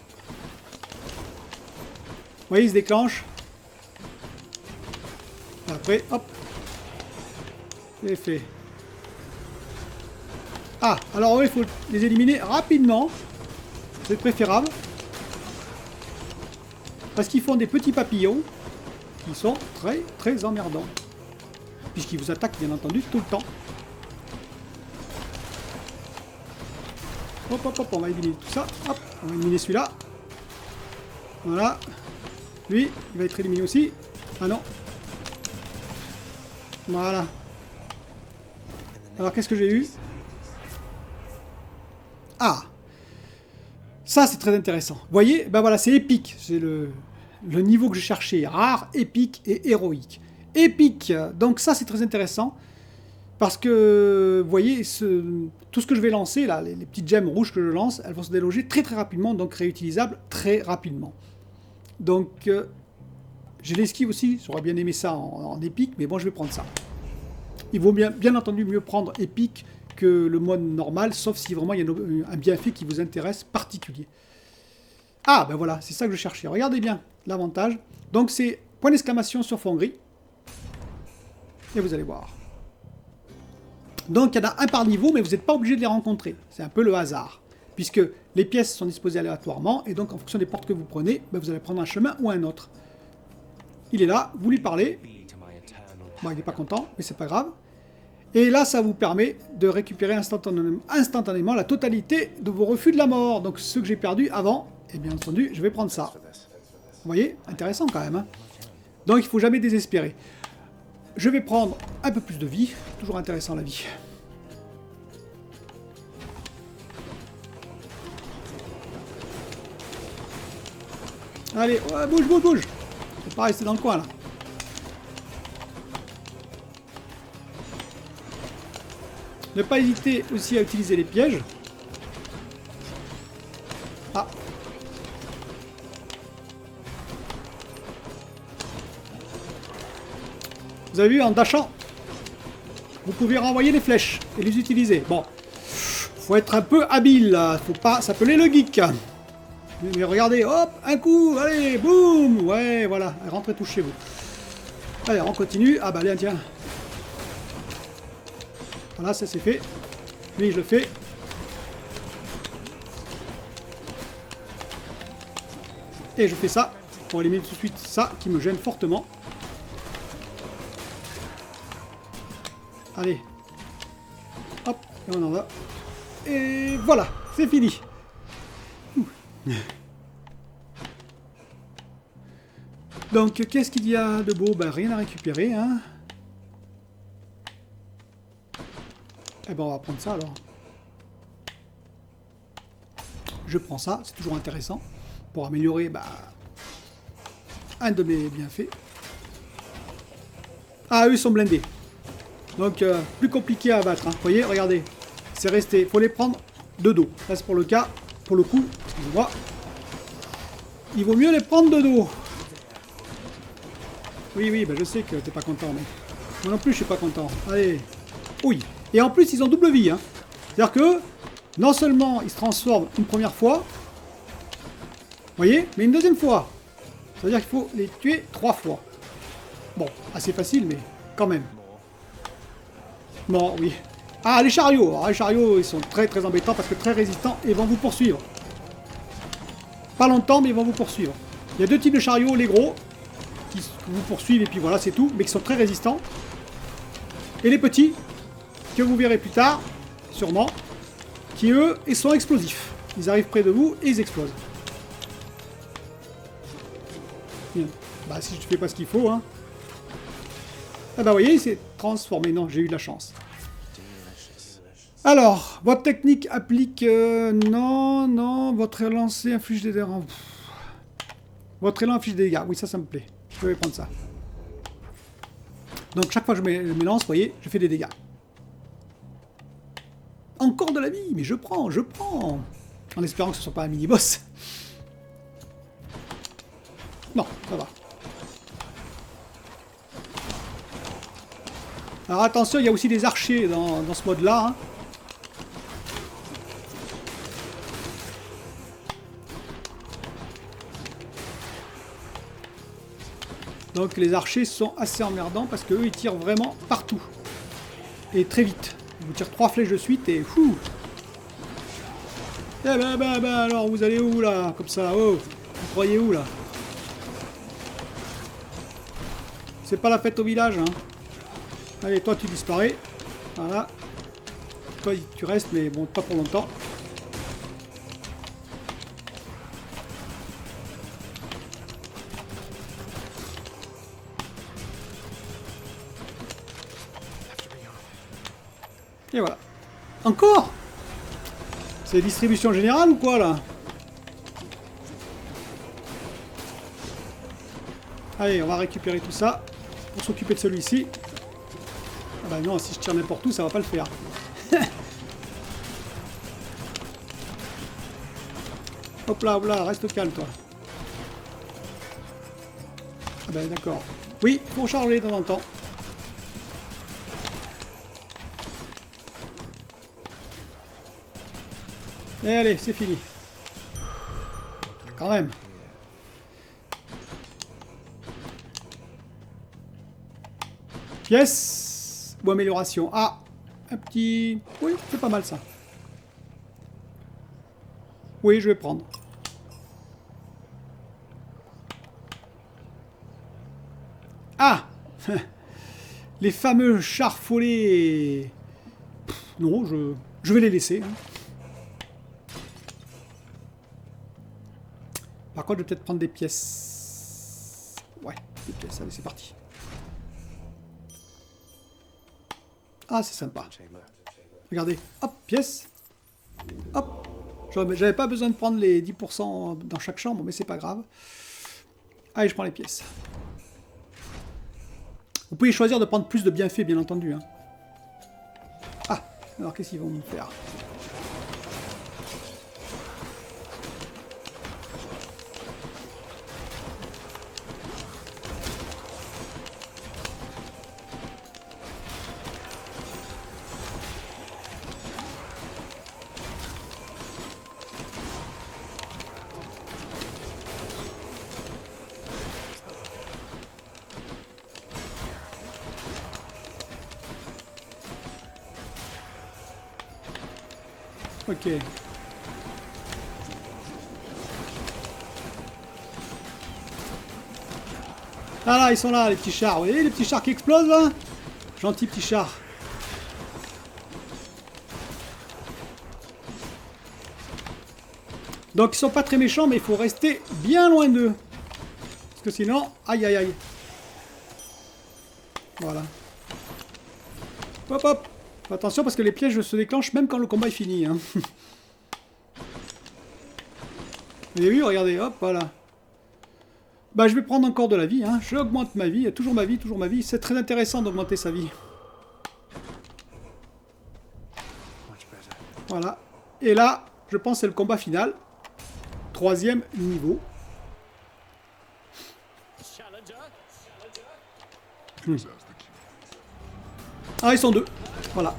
Vous voyez, ils se déclenchent. Et après, hop. C'est fait. Ah, alors il faut les éliminer rapidement. C'est préférable. Parce qu'ils font des petits papillons qui sont très très emmerdants. Puisqu'ils vous attaquent bien entendu tout le temps. Hop hop hop, on va éliminer tout ça. Hop, on va éliminer celui-là. Voilà. Lui, il va être éliminé aussi. Ah non. Voilà. Alors qu'est-ce que j'ai eu? Ah! Ça, c'est très intéressant. Vous voyez, ben voilà, c'est épique. C'est le niveau que je cherchais. Rare, épique et héroïque. Épique. Donc ça, c'est très intéressant. Parce que, vous voyez, tout ce que je vais lancer, là, les petites gemmes rouges que je lance, elles vont se déloger très très rapidement, donc réutilisables très rapidement. Donc, j'ai l'esquive aussi. J'aurais bien aimé ça en épique, mais bon, je vais prendre ça. Il vaut bien entendu mieux prendre épique que le mode normal, sauf si vraiment il y a un bienfait qui vous intéresse particulier. Ah, ben voilà, c'est ça que je cherchais. Regardez bien l'avantage. Donc c'est point d'exclamation sur fond gris. Et vous allez voir. Donc il y en a un par niveau, mais vous n'êtes pas obligé de les rencontrer. C'est un peu le hasard. Puisque les pièces sont disposées aléatoirement, et donc en fonction des portes que vous prenez, ben, vous allez prendre un chemin ou un autre. Il est là, vous lui parlez. Bon, il n'est pas content, mais c'est pas grave. Et là, ça vous permet de récupérer instantanément la totalité de vos refus de la mort. Donc ceux que j'ai perdus avant, et bien entendu, je vais prendre ça. Vous voyez, intéressant quand même. Hein. Donc il ne faut jamais désespérer. Je vais prendre un peu plus de vie. Toujours intéressant la vie. Allez, ouais, bouge, bouge, bouge. Faut pas rester dans le coin là. Ne pas hésiter aussi à utiliser les pièges. Ah. Vous avez vu, en dashant, vous pouvez renvoyer les flèches et les utiliser. Bon, faut être un peu habile là. Faut pas s'appeler le geek. Mais regardez, hop, un coup, allez, boum. Ouais, voilà, rentrez tous chez vous. Allez, on continue. Ah bah allez, tiens. Voilà, ça c'est fait. Lui, je le fais. Et je fais ça pour éliminer tout de suite ça qui me gêne fortement. Allez. Hop, et on en va. Et voilà, c'est fini. Donc, qu'est-ce qu'il y a de beau? Ben, rien à récupérer, hein. Eh ben on va prendre ça alors. Je prends ça, c'est toujours intéressant. Pour améliorer un de mes bienfaits. Ah, eux ils sont blindés. Donc plus compliqué à abattre. Hein. Vous voyez, regardez. C'est resté. Il faut les prendre de dos. Là c'est pour le cas. Pour le coup, excusez-moi. Il vaut mieux les prendre de dos. Oui, oui, ben je sais que t'es pas content, mais. Moi non plus je suis pas content. Allez. Oui. Et en plus, ils ont double vie. Hein. C'est-à-dire que, non seulement ils se transforment une première fois, vous voyez, mais une deuxième fois. C'est-à-dire qu'il faut les tuer 3 fois. Bon, assez facile, mais quand même. Bon, oui. Ah, les chariots. Alors, les chariots, ils sont très très embêtants parce que très résistants et vont vous poursuivre. Pas longtemps, mais ils vont vous poursuivre. Il y a deux types de chariots, les gros, qui vous poursuivent et puis voilà, c'est tout, mais qui sont très résistants. Et les petits, que vous verrez plus tard, sûrement, qui eux, ils sont explosifs. Ils arrivent près de vous et ils explosent. Bien. Bah si je fais pas ce qu'il faut, hein. Ah bah vous voyez, il s'est transformé. Non, j'ai eu de la chance. Alors, votre technique applique... non, non, votre lancer inflige des dégâts. Votre élan affiche des dégâts. Oui, ça me plaît. Je vais prendre ça. Donc chaque fois que je m'élance, vous voyez, je fais des dégâts. Encore de la vie, mais je prends, je prends. En espérant que ce ne soit pas un mini-boss. Non, ça va. Alors attention, il y a aussi des archers dans ce mode-là. Hein. Donc les archers sont assez emmerdants parce qu'eux ils tirent vraiment partout. Et très vite. Ils vous tirent 3 flèches de suite et fou. Eh ben, alors vous allez où là? Comme ça, oh. Vous croyez où là? C'est pas la fête au village, hein. Allez, toi tu disparais. Voilà. Toi tu restes, mais bon, pas pour longtemps. Et voilà. Encore? C'est distribution générale ou quoi là? Allez, on va récupérer tout ça pour s'occuper de celui-ci. Ah bah non, si je tire n'importe où, ça va pas le faire. Hop là, reste calme toi. Ah bah d'accord. Oui, faut charger de temps en temps. Et allez, c'est fini. Quand même. Pièce ou amélioration. Ah, un petit... Oui, c'est pas mal ça. Oui, je vais prendre. Ah. Les fameux chars follet. Non, je vais les laisser. Hein. Par contre, je vais peut-être prendre des pièces. Ouais, des pièces. Allez, c'est parti. Ah, c'est sympa. Regardez. Hop, pièce. Hop. J'avais pas besoin de prendre les 10% dans chaque chambre, mais c'est pas grave. Allez, je prends les pièces. Vous pouvez choisir de prendre plus de bienfaits, bien entendu. Hein. Ah, alors qu'est-ce qu'ils vont nous faire ? Ok. Ah là, ils sont là, les petits chars. Vous voyez les petits chars qui explosent là? Gentils petits chars. Donc ils sont pas très méchants, mais il faut rester bien loin d'eux. Parce que sinon... Aïe aïe aïe. Voilà. Hop hop. Attention parce que les pièges se déclenchent même quand le combat est fini. Hein. Vous avez vu, regardez, hop, voilà. Bah je vais prendre encore de la vie, hein. J'augmente ma vie, toujours ma vie, toujours ma vie. C'est très intéressant d'augmenter sa vie. Voilà. Et là, je pense que c'est le combat final. 3e niveau. Ah, ils sont 2. Voilà.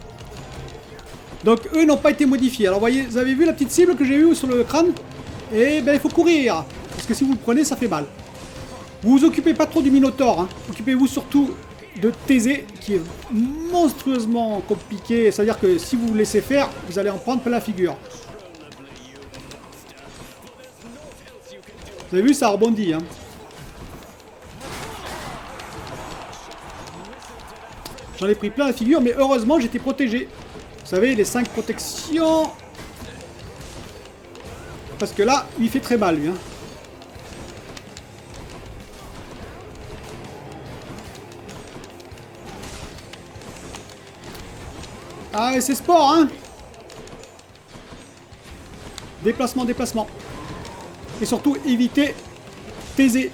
Donc, eux n'ont pas été modifiés. Alors, voyez, vous avez vu la petite cible que j'ai eue sur le crâne? Eh ben, il faut courir. Parce que si vous le prenez, ça fait mal. Vous vous occupez pas trop du Minotaure. Hein. Occupez-vous surtout de Thésée, qui est monstrueusement compliqué. C'est-à-dire que si vous vous laissez faire, vous allez en prendre plein la figure. Vous avez vu, ça rebondit. Hein. J'en ai pris plein la figure, mais heureusement, j'étais protégé. Vous savez, les 5 protections... Parce que là, il fait très mal, lui. Hein. Ah, et c'est sport, hein. Déplacement, déplacement. Et surtout, éviter Taisez.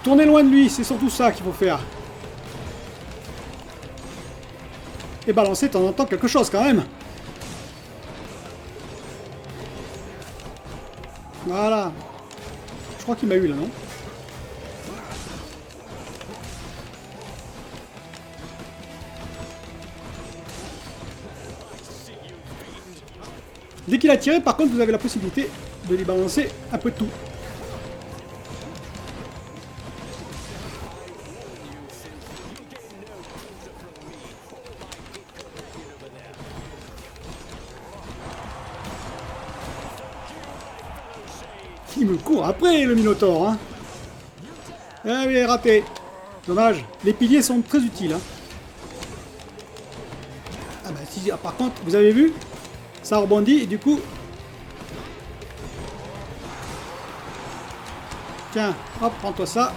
Tournez loin de lui, c'est surtout ça qu'il faut faire. Et balancer de temps en temps quelque chose quand même. Voilà. Je crois qu'il m'a eu là, non? Dès qu'il a tiré, par contre, vous avez la possibilité de lui balancer un peu de tout. Il me court après, le Minotaure, hein. Ah oui, raté. Dommage. Les piliers sont très utiles, hein. Ah bah si, ah, par contre, vous avez vu? Ça rebondit et du coup... Tiens, hop, prends-toi ça.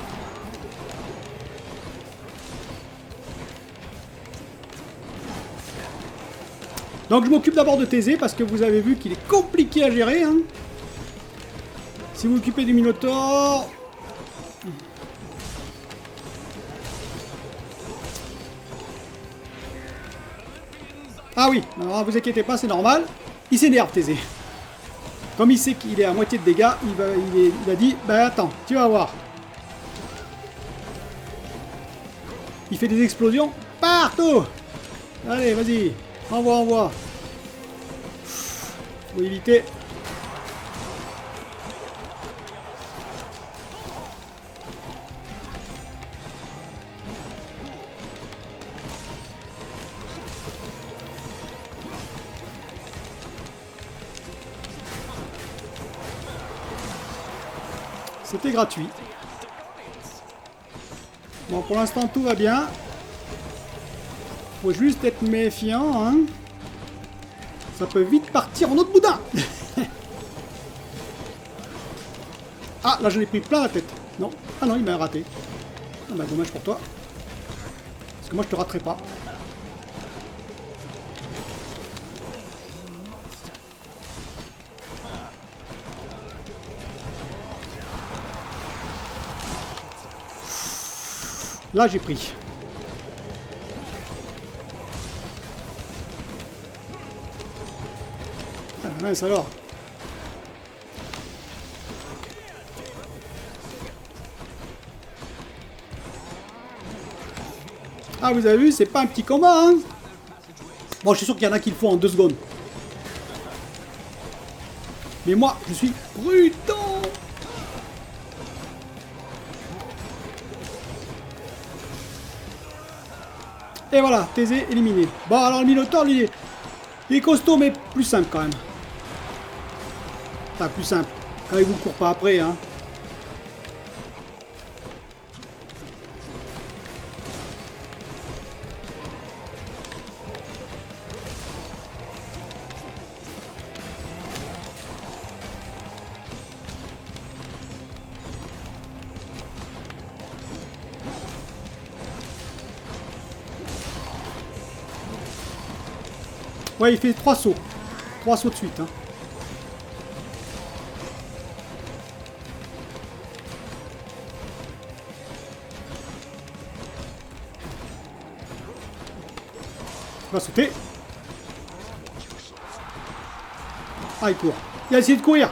Donc je m'occupe d'abord de Thésée parce que vous avez vu qu'il est compliqué à gérer, hein. Si vous vous occupez du Minotaure... Ah oui, alors vous inquiétez pas, c'est normal. Il s'énerve, Thésée. Comme il sait qu'il est à moitié de dégâts, il a dit, bah attends, tu vas voir. Il fait des explosions partout. Allez, vas-y, envoie, envoie. Faut éviter. C'était gratuit. Bon, pour l'instant, tout va bien. Faut juste être méfiant, hein. Ça peut vite partir en autre boudin. Ah, là, j'en ai pris plein la tête. Non. Ah non, il m'a raté. Ah bah, dommage pour toi. Parce que moi, je te raterai pas. Là, j'ai pris. Ah, mince alors. Ah, vous avez vu, c'est pas un petit combat, hein. Bon, je suis sûr qu'il y en a qui le font en 2 secondes. Mais moi, je suis prudent. Et voilà, Thésée éliminé. Bon, alors le Minotaure, il est costaud, mais plus simple quand même. Enfin, plus simple. Quand il vous court pas après, hein. Ouais, il fait 3 sauts. 3 sauts de suite, hein. Il va sauter. Ah, il court. Il a essayé de courir.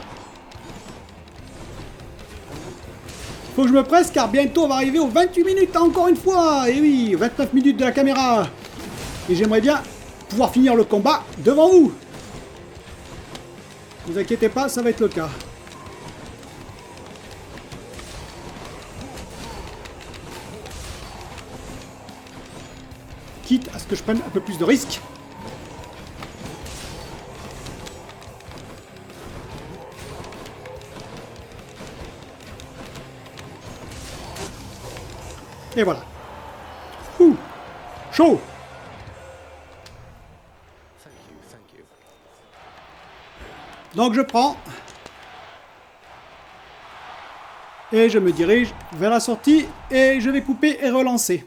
Faut que je me presse car bientôt on va arriver aux 28 minutes encore une fois. Et oui, 29 minutes de la caméra. Et j'aimerais bien pouvoir finir le combat devant vous. Ne vous inquiétez pas, ça va être le cas. Quitte à ce que je prenne un peu plus de risques. Et voilà. Ouh, chaud. Donc je prends. Et je me dirige vers la sortie. Et je vais couper et relancer.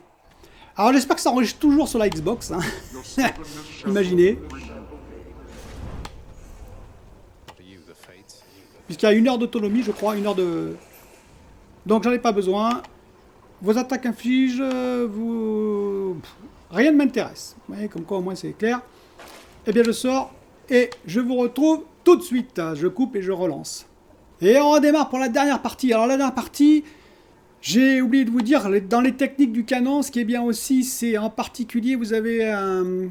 Alors j'espère que ça enregistre toujours sur la Xbox. Hein. Imaginez. Puisqu'il y a 1 heure d'autonomie, je crois, 1 heure de... Donc j'en ai pas besoin. Vos attaques infligent, vous... Rien ne m'intéresse. Vous voyez, comme quoi au moins c'est clair. Eh bien je sors et je vous retrouve tout de suite. Je coupe et je relance. Et on redémarre pour la dernière partie. Alors la dernière partie, j'ai oublié de vous dire, dans les techniques du canon, ce qui est bien aussi, c'est en particulier, vous avez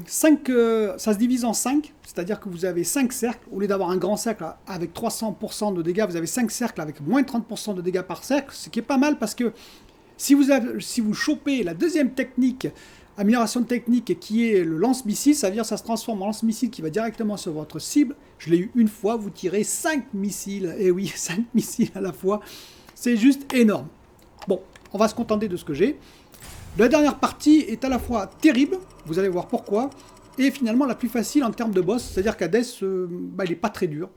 5, ça se divise en 5, c'est-à-dire que vous avez 5 cercles, au lieu d'avoir un grand cercle avec 300% de dégâts, vous avez 5 cercles avec moins de 30% de dégâts par cercle, ce qui est pas mal parce que si vous chopez la deuxième technique, amélioration de technique, qui est le lance-missile, ça veut dire que ça se transforme en lance-missile qui va directement sur votre cible. Je l'ai eu une fois, vous tirez 5 missiles, et oui, 5 missiles à la fois, c'est juste énorme. Bon, on va se contenter de ce que j'ai. La dernière partie est à la fois terrible, vous allez voir pourquoi, et finalement la plus facile en termes de boss, c'est-à-dire qu'Hadès, il n'est pas très dur.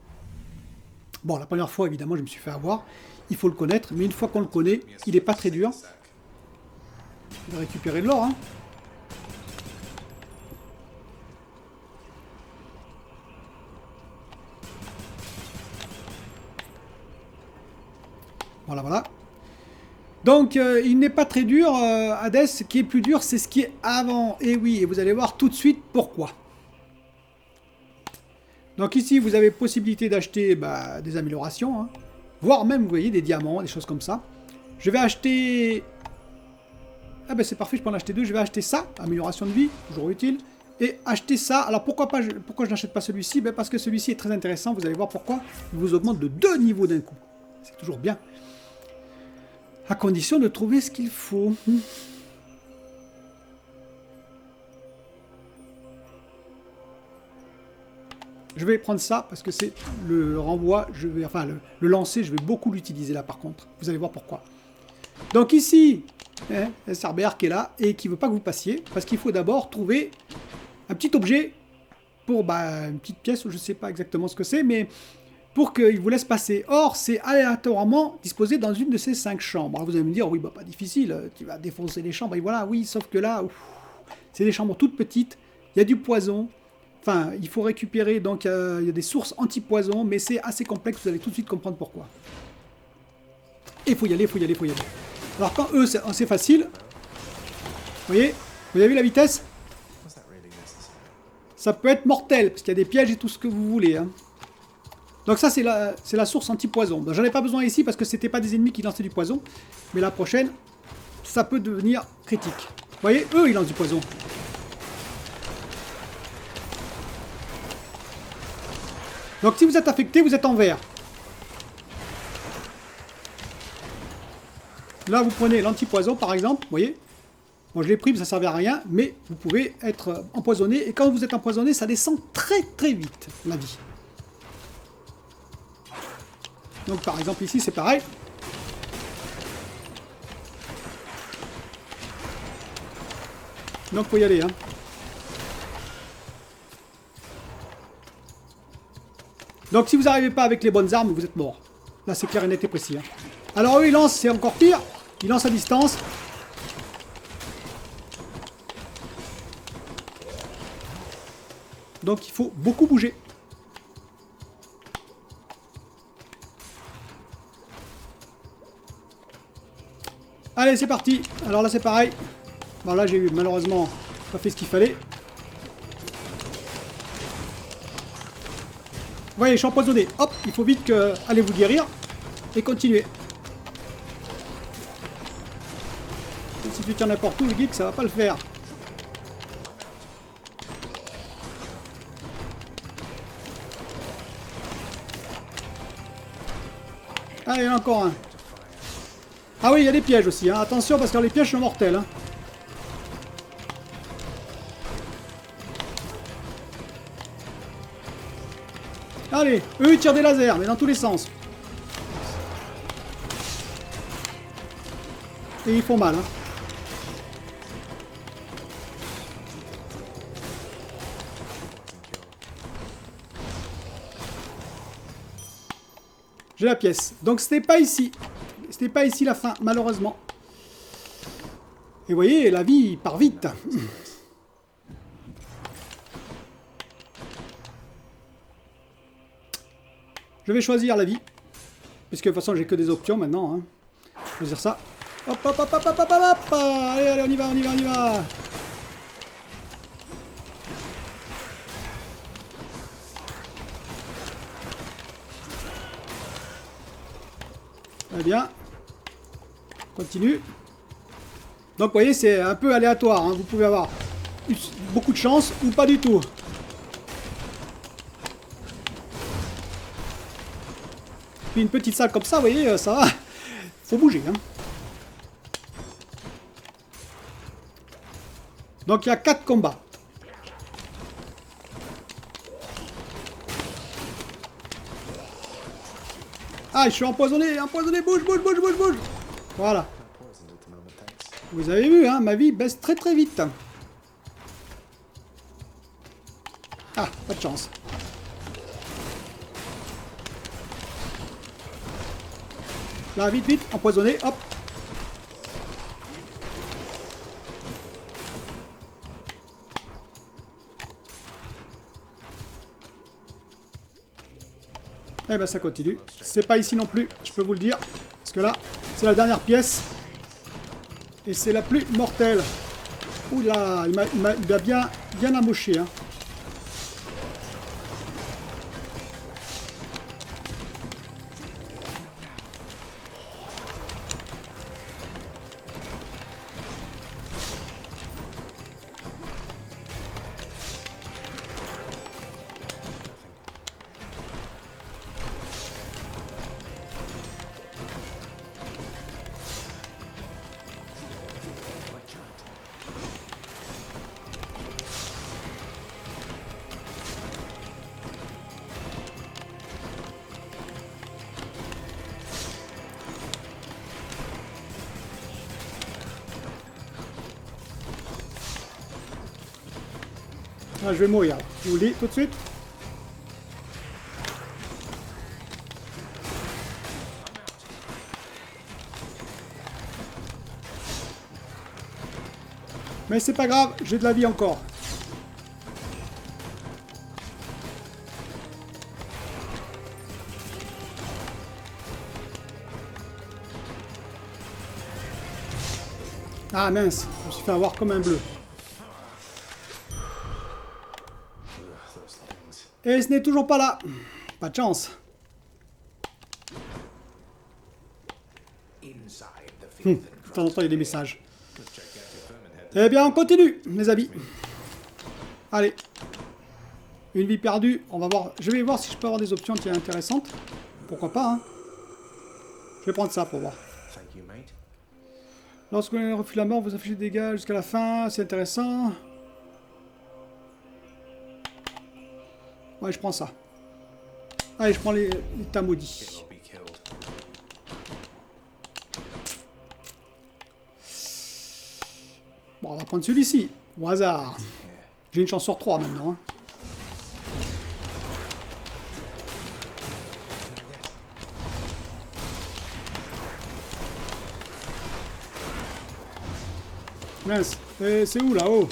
Bon, la première fois, évidemment, je me suis fait avoir, il faut le connaître, mais une fois qu'on le connaît, il n'est pas très dur. Je vais récupérer de l'or, hein. Voilà, voilà. Donc, il n'est pas très dur, Hades. Ce qui est plus dur, c'est ce qui est avant. Et oui, et vous allez voir tout de suite pourquoi. Donc ici, vous avez possibilité d'acheter des améliorations, hein, voire même, vous voyez, des diamants, des choses comme ça. Je vais acheter... Ah ben c'est parfait, je peux en acheter 2. Je vais acheter ça, amélioration de vie, toujours utile. Et acheter ça. Alors pourquoi je n'achète pas celui-ci? Parce que celui-ci est très intéressant, vous allez voir pourquoi. Il vous augmente de 2 niveaux d'un coup. C'est toujours bien. À condition de trouver ce qu'il faut. Je vais prendre ça parce que c'est le renvoi. Enfin, le lancer, je vais beaucoup l'utiliser là par contre. Vous allez voir pourquoi. Donc ici, Cerber qui est là et qui ne veut pas que vous passiez. Parce qu'il faut d'abord trouver un petit objet pour une petite pièce, je ne sais pas exactement ce que c'est, mais... pour qu'il vous laisse passer. Or, c'est aléatoirement disposé dans une de ces 5 chambres. Alors vous allez me dire, oui, pas difficile, tu vas défoncer les chambres, et voilà, oui, sauf que là, c'est des chambres toutes petites, il y a du poison, enfin, il faut récupérer, donc il y a des sources anti-poison, mais c'est assez complexe, vous allez tout de suite comprendre pourquoi. Et il faut y aller, il faut y aller, il faut y aller. Alors quand eux, c'est facile, vous voyez, vous avez vu la vitesse? Ça peut être mortel, parce qu'il y a des pièges et tout ce que vous voulez, hein. Donc ça, c'est la source anti-poison. J'en ai pas besoin ici parce que c'était pas des ennemis qui lançaient du poison. Mais la prochaine, ça peut devenir critique. Vous voyez, eux, ils lancent du poison. Donc si vous êtes affecté, vous êtes en vert. Là, vous prenez l'anti-poison, par exemple. Vous voyez? Bon, je l'ai pris, mais ça ne servait à rien. Mais vous pouvez être empoisonné. Et quand vous êtes empoisonné, ça descend très très vite, la vie. Donc par exemple ici c'est pareil. Donc faut y aller, hein. Donc si vous n'arrivez pas avec les bonnes armes, vous êtes mort. Là c'est clair et net et précis, hein. Alors eux ils lancent, c'est encore pire. Ils lancent à distance. Donc il faut beaucoup bouger. Allez, c'est parti. Alors là, c'est pareil. Bon, là, j'ai eu, malheureusement, pas fait ce qu'il fallait. Vous voyez, je suis empoisonné. Hop, il faut vite aller vous guérir. Et continuer. Et si tu tiens n'importe où, le geek, ça va pas le faire. Allez, il y en a encore un. Ah oui, il y a des pièges aussi, hein. Attention parce que les pièges sont mortels, hein. Allez, eux ils tirent des lasers, mais dans tous les sens. Et ils font mal, hein. J'ai la pièce. Donc c'était pas ici. C'était pas ici la fin, malheureusement. Et vous voyez, la vie part vite. Je vais choisir la vie. Puisque de toute façon, j'ai que des options maintenant. Hein. Je vais dire ça. Hop, hop, hop, hop, hop, hop, hop. Allez, allez, on y va, on y va, on y va. Très bien. Continue. Donc, vous voyez, c'est un peu aléatoire. Hein. Vous pouvez avoir beaucoup de chance ou pas du tout. Puis une petite salle comme ça, vous voyez, ça va. Faut bouger. Hein. Donc, il y a 4 combats. Ah, je suis empoisonné, empoisonné, bouge, bouge, bouge, bouge, bouge. Voilà. Vous avez vu, hein, ma vie baisse très très vite. Ah, pas de chance. Là, vite, vite, empoisonné, hop. Eh ben ça continue. C'est pas ici non plus, je peux vous le dire. Parce que là, c'est la dernière pièce. Et c'est la plus mortelle. Oula, il m'a bien amoché. Hein. Ah, je vais mourir, je vous le dis tout de suite. Mais c'est pas grave, j'ai de la vie encore. Ah mince, je me suis fait avoir comme un bleu. Et ce n'est toujours pas là. Pas de chance. De temps en temps, il y a des messages. Eh bien, on continue, les amis. Allez. Une vie perdue. On va voir. Je vais voir si je peux avoir des options qui sont intéressantes. Pourquoi pas, hein. Je vais prendre ça pour voir. Lorsque vous refusez la mort, vous affichez des dégâts jusqu'à la fin. C'est intéressant. Ouais, je prends ça. Allez, je prends les tas maudits. Bon, on va prendre celui-ci. Au hasard. J'ai une chance sur 3 maintenant. Hein. Mince. C'est où là-haut?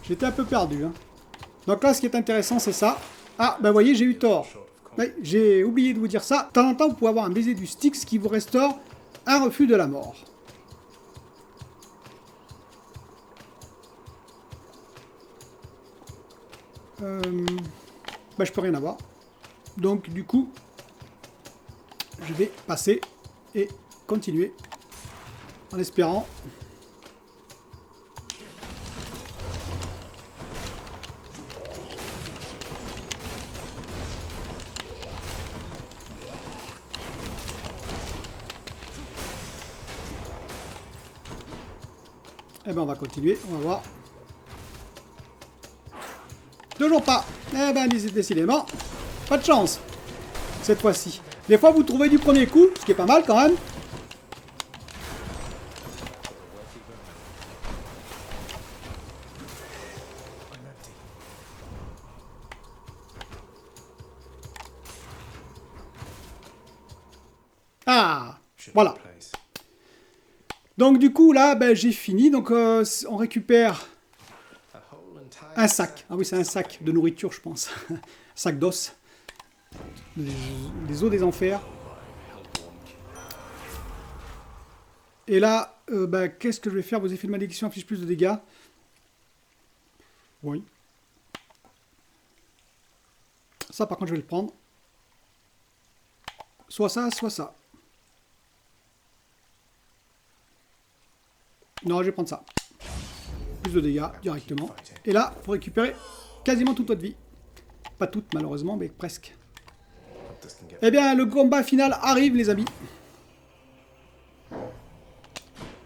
J'étais un peu perdu. Hein. Donc là, ce qui est intéressant, c'est ça. Ah, ben vous voyez, j'ai eu tort. Ouais, j'ai oublié de vous dire ça. De temps en temps, vous pouvez avoir un baiser du Styx qui vous restaure un refus de la mort. Ben, je peux rien avoir. Donc, du coup, je vais passer et continuer en espérant. Eh ben on va continuer, on va voir. Toujours pas. Eh ben décidément, pas de chance. Cette fois-ci. Des fois vous trouvez du premier coup, ce qui est pas mal quand même. Ah, voilà. Donc du coup là, ben, j'ai fini. Donc on récupère un sac. Ah oui, c'est un sac de nourriture, je pense. Un sac d'os. les eaux des enfers. Et là, bah, qu'est-ce que je vais faire? Vos effets de malédiction affichent plus de dégâts. Oui. Ça, par contre, je vais le prendre. Soit ça, soit ça. Non, je vais prendre ça. Plus de dégâts, directement. Et là, il faut récupérer quasiment toute votre vie. Pas toute, malheureusement, mais presque. Eh bien, le combat final arrive, les amis.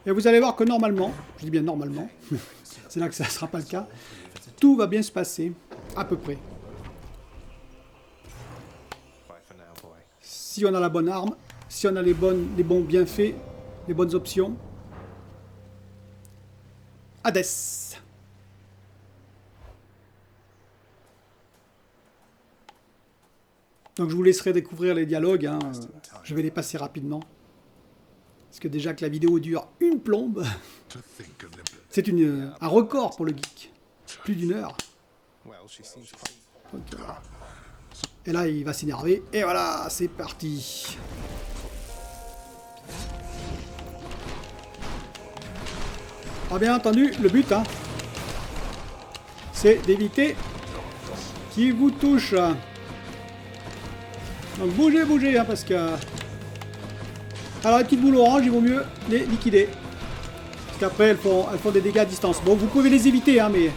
Et vous allez voir que normalement, je dis bien normalement, c'est là que ça ne sera pas le cas, tout va bien se passer, à peu près. Si on a la bonne arme, si on a les bons bienfaits, les bonnes options. Hades. Donc je vous laisserai découvrir les dialogues, hein. Je vais les passer rapidement. Parce que déjà que la vidéo dure une plombe, c'est un record pour le geek. Plus d'1 heure. Donc, et là, il va s'énerver. Et voilà, c'est parti. Alors, bien entendu, le but, hein, c'est d'éviter qu'il vous touche. Donc bougez, bougez, hein, parce que... Alors les petites boules oranges, il vaut mieux les liquider. Parce qu'après, elles font des dégâts à distance. Bon, vous pouvez les éviter, hein, mais...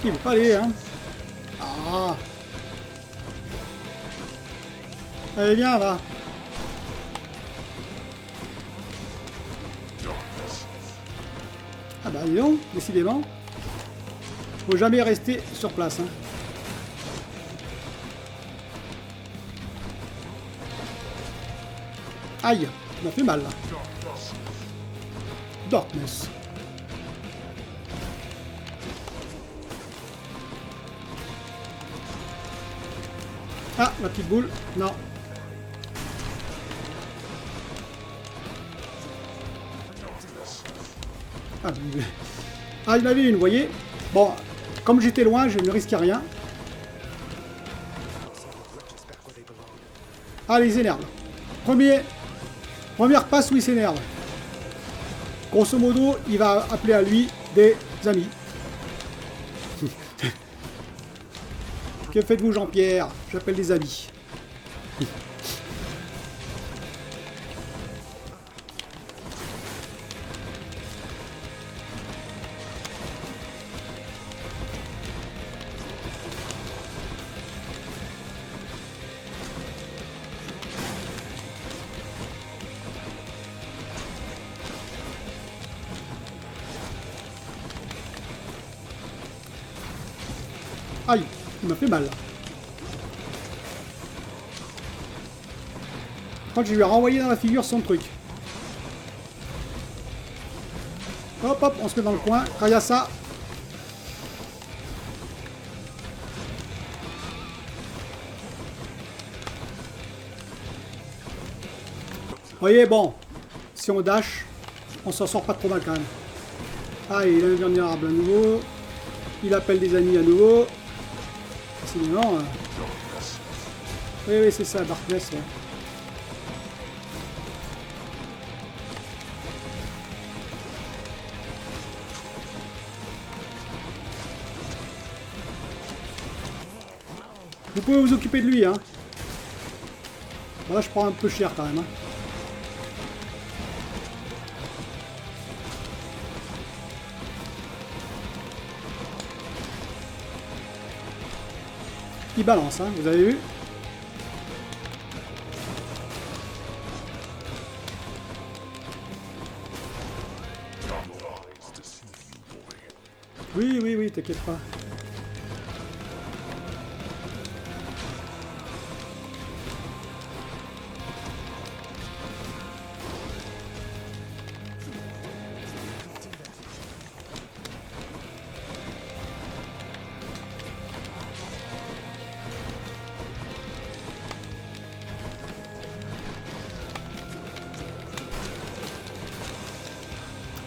Il veut pas aller, hein. Ah. Allez, viens, va. Ah bah, dis donc, décidément. Faut jamais rester sur place, hein. Aïe, ça m'a fait mal, là. Darkness. Ah, la petite boule. Non. Ah, il m'avait une, vous voyez. Bon, comme j'étais loin, je ne risquais rien. Ah, il s'énerve. Première passe où il s'énerve. Grosso modo, il va appeler à lui des amis. Que faites-vous, Jean-Pierre? J'appelle des amis. Aïe, il m'a fait mal. Je crois que je lui ai renvoyé dans la figure son truc. Hop, hop, on se met dans le coin. Quand il y a ça. Vous voyez, bon, si on dash, on s'en sort pas trop mal quand même. Ah, il a un vulnérable à nouveau. Il appelle des amis à nouveau. Sinon, oui, oui, c'est ça, Darkness. Ouais. Vous pouvez vous occuper de lui, hein. Bon, là, je prends un peu cher quand même. Hein. Il balance, hein, vous avez vu? Oui, oui, oui, t'inquiète pas.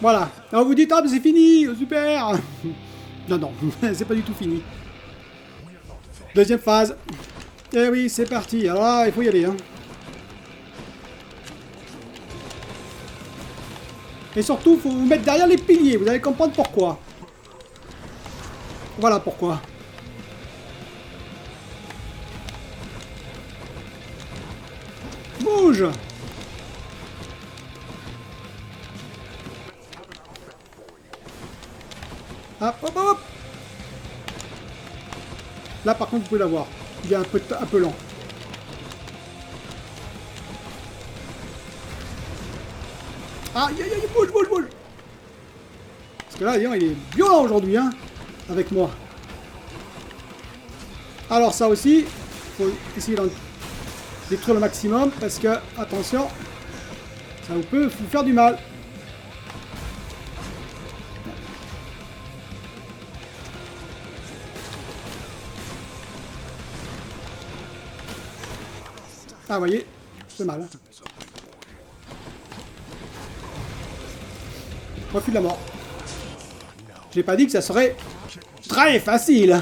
Voilà. Alors vous dites, ah, mais c'est fini, super. Non, non, c'est pas du tout fini. Deuxième phase. Eh oui, c'est parti. Alors là, il faut y aller. Hein. Et surtout, il faut vous mettre derrière les piliers. Vous allez comprendre pourquoi. Voilà pourquoi. Bouge. Hop, hop, hop. Là, par contre, vous pouvez l'avoir. Il est un peu lent. Ah, bouge, bouge, bouge. Parce que là, il est violent aujourd'hui, hein, avec moi. Alors ça aussi, faut essayer d'en détruire le maximum, parce que, attention, ça peut vous faire du mal. Ah, vous voyez, c'est mal. Hein. Refus de la mort. J'ai pas dit que ça serait très facile.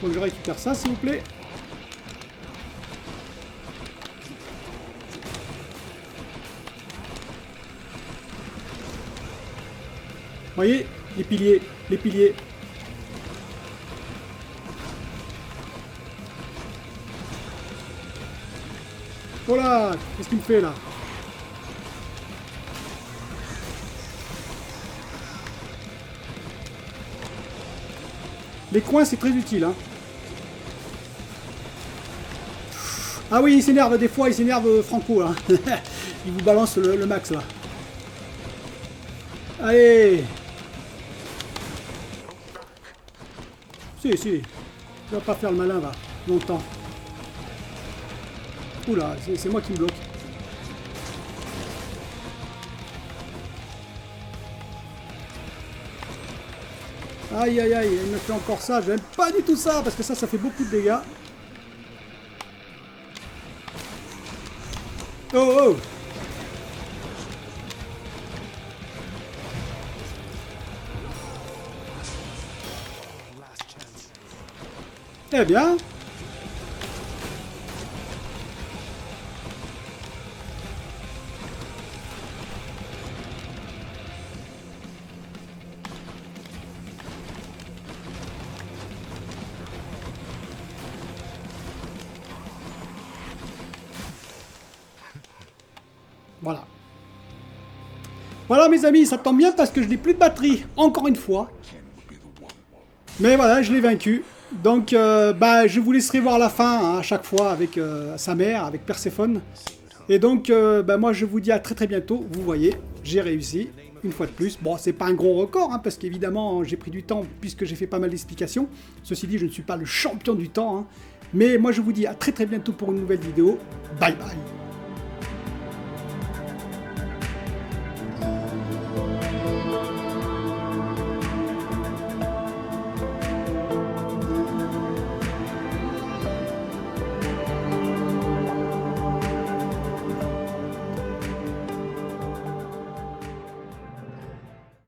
Faut que je récupère ça, s'il vous plaît. Vous voyez, les piliers, les piliers. Oh là, qu'est-ce qu'il me fait là? Les coins, c'est très utile. Hein. Ah oui, il s'énerve des fois, il s'énerve Franco. Hein. Il vous balance le max là. Allez. Si, tu vas pas faire le malin là, longtemps. Oula, c'est moi qui me bloque. Aïe aïe aïe, il me fait encore ça, j'aime pas du tout ça, parce que ça fait beaucoup de dégâts. Oh oh. Eh bien. Voilà. Voilà mes amis, ça tombe bien parce que je n'ai plus de batterie, encore une fois. Mais voilà, je l'ai vaincu. Donc, bah, je vous laisserai voir la fin hein, à chaque fois avec sa mère, avec Perséphone. Et donc, bah, moi, je vous dis à très très bientôt. Vous voyez, j'ai réussi, une fois de plus. Bon, c'est pas un gros record, hein, parce qu'évidemment, j'ai pris du temps, puisque j'ai fait pas mal d'explications. Ceci dit, je ne suis pas le champion du temps. Hein. Mais moi, je vous dis à très très bientôt pour une nouvelle vidéo. Bye bye.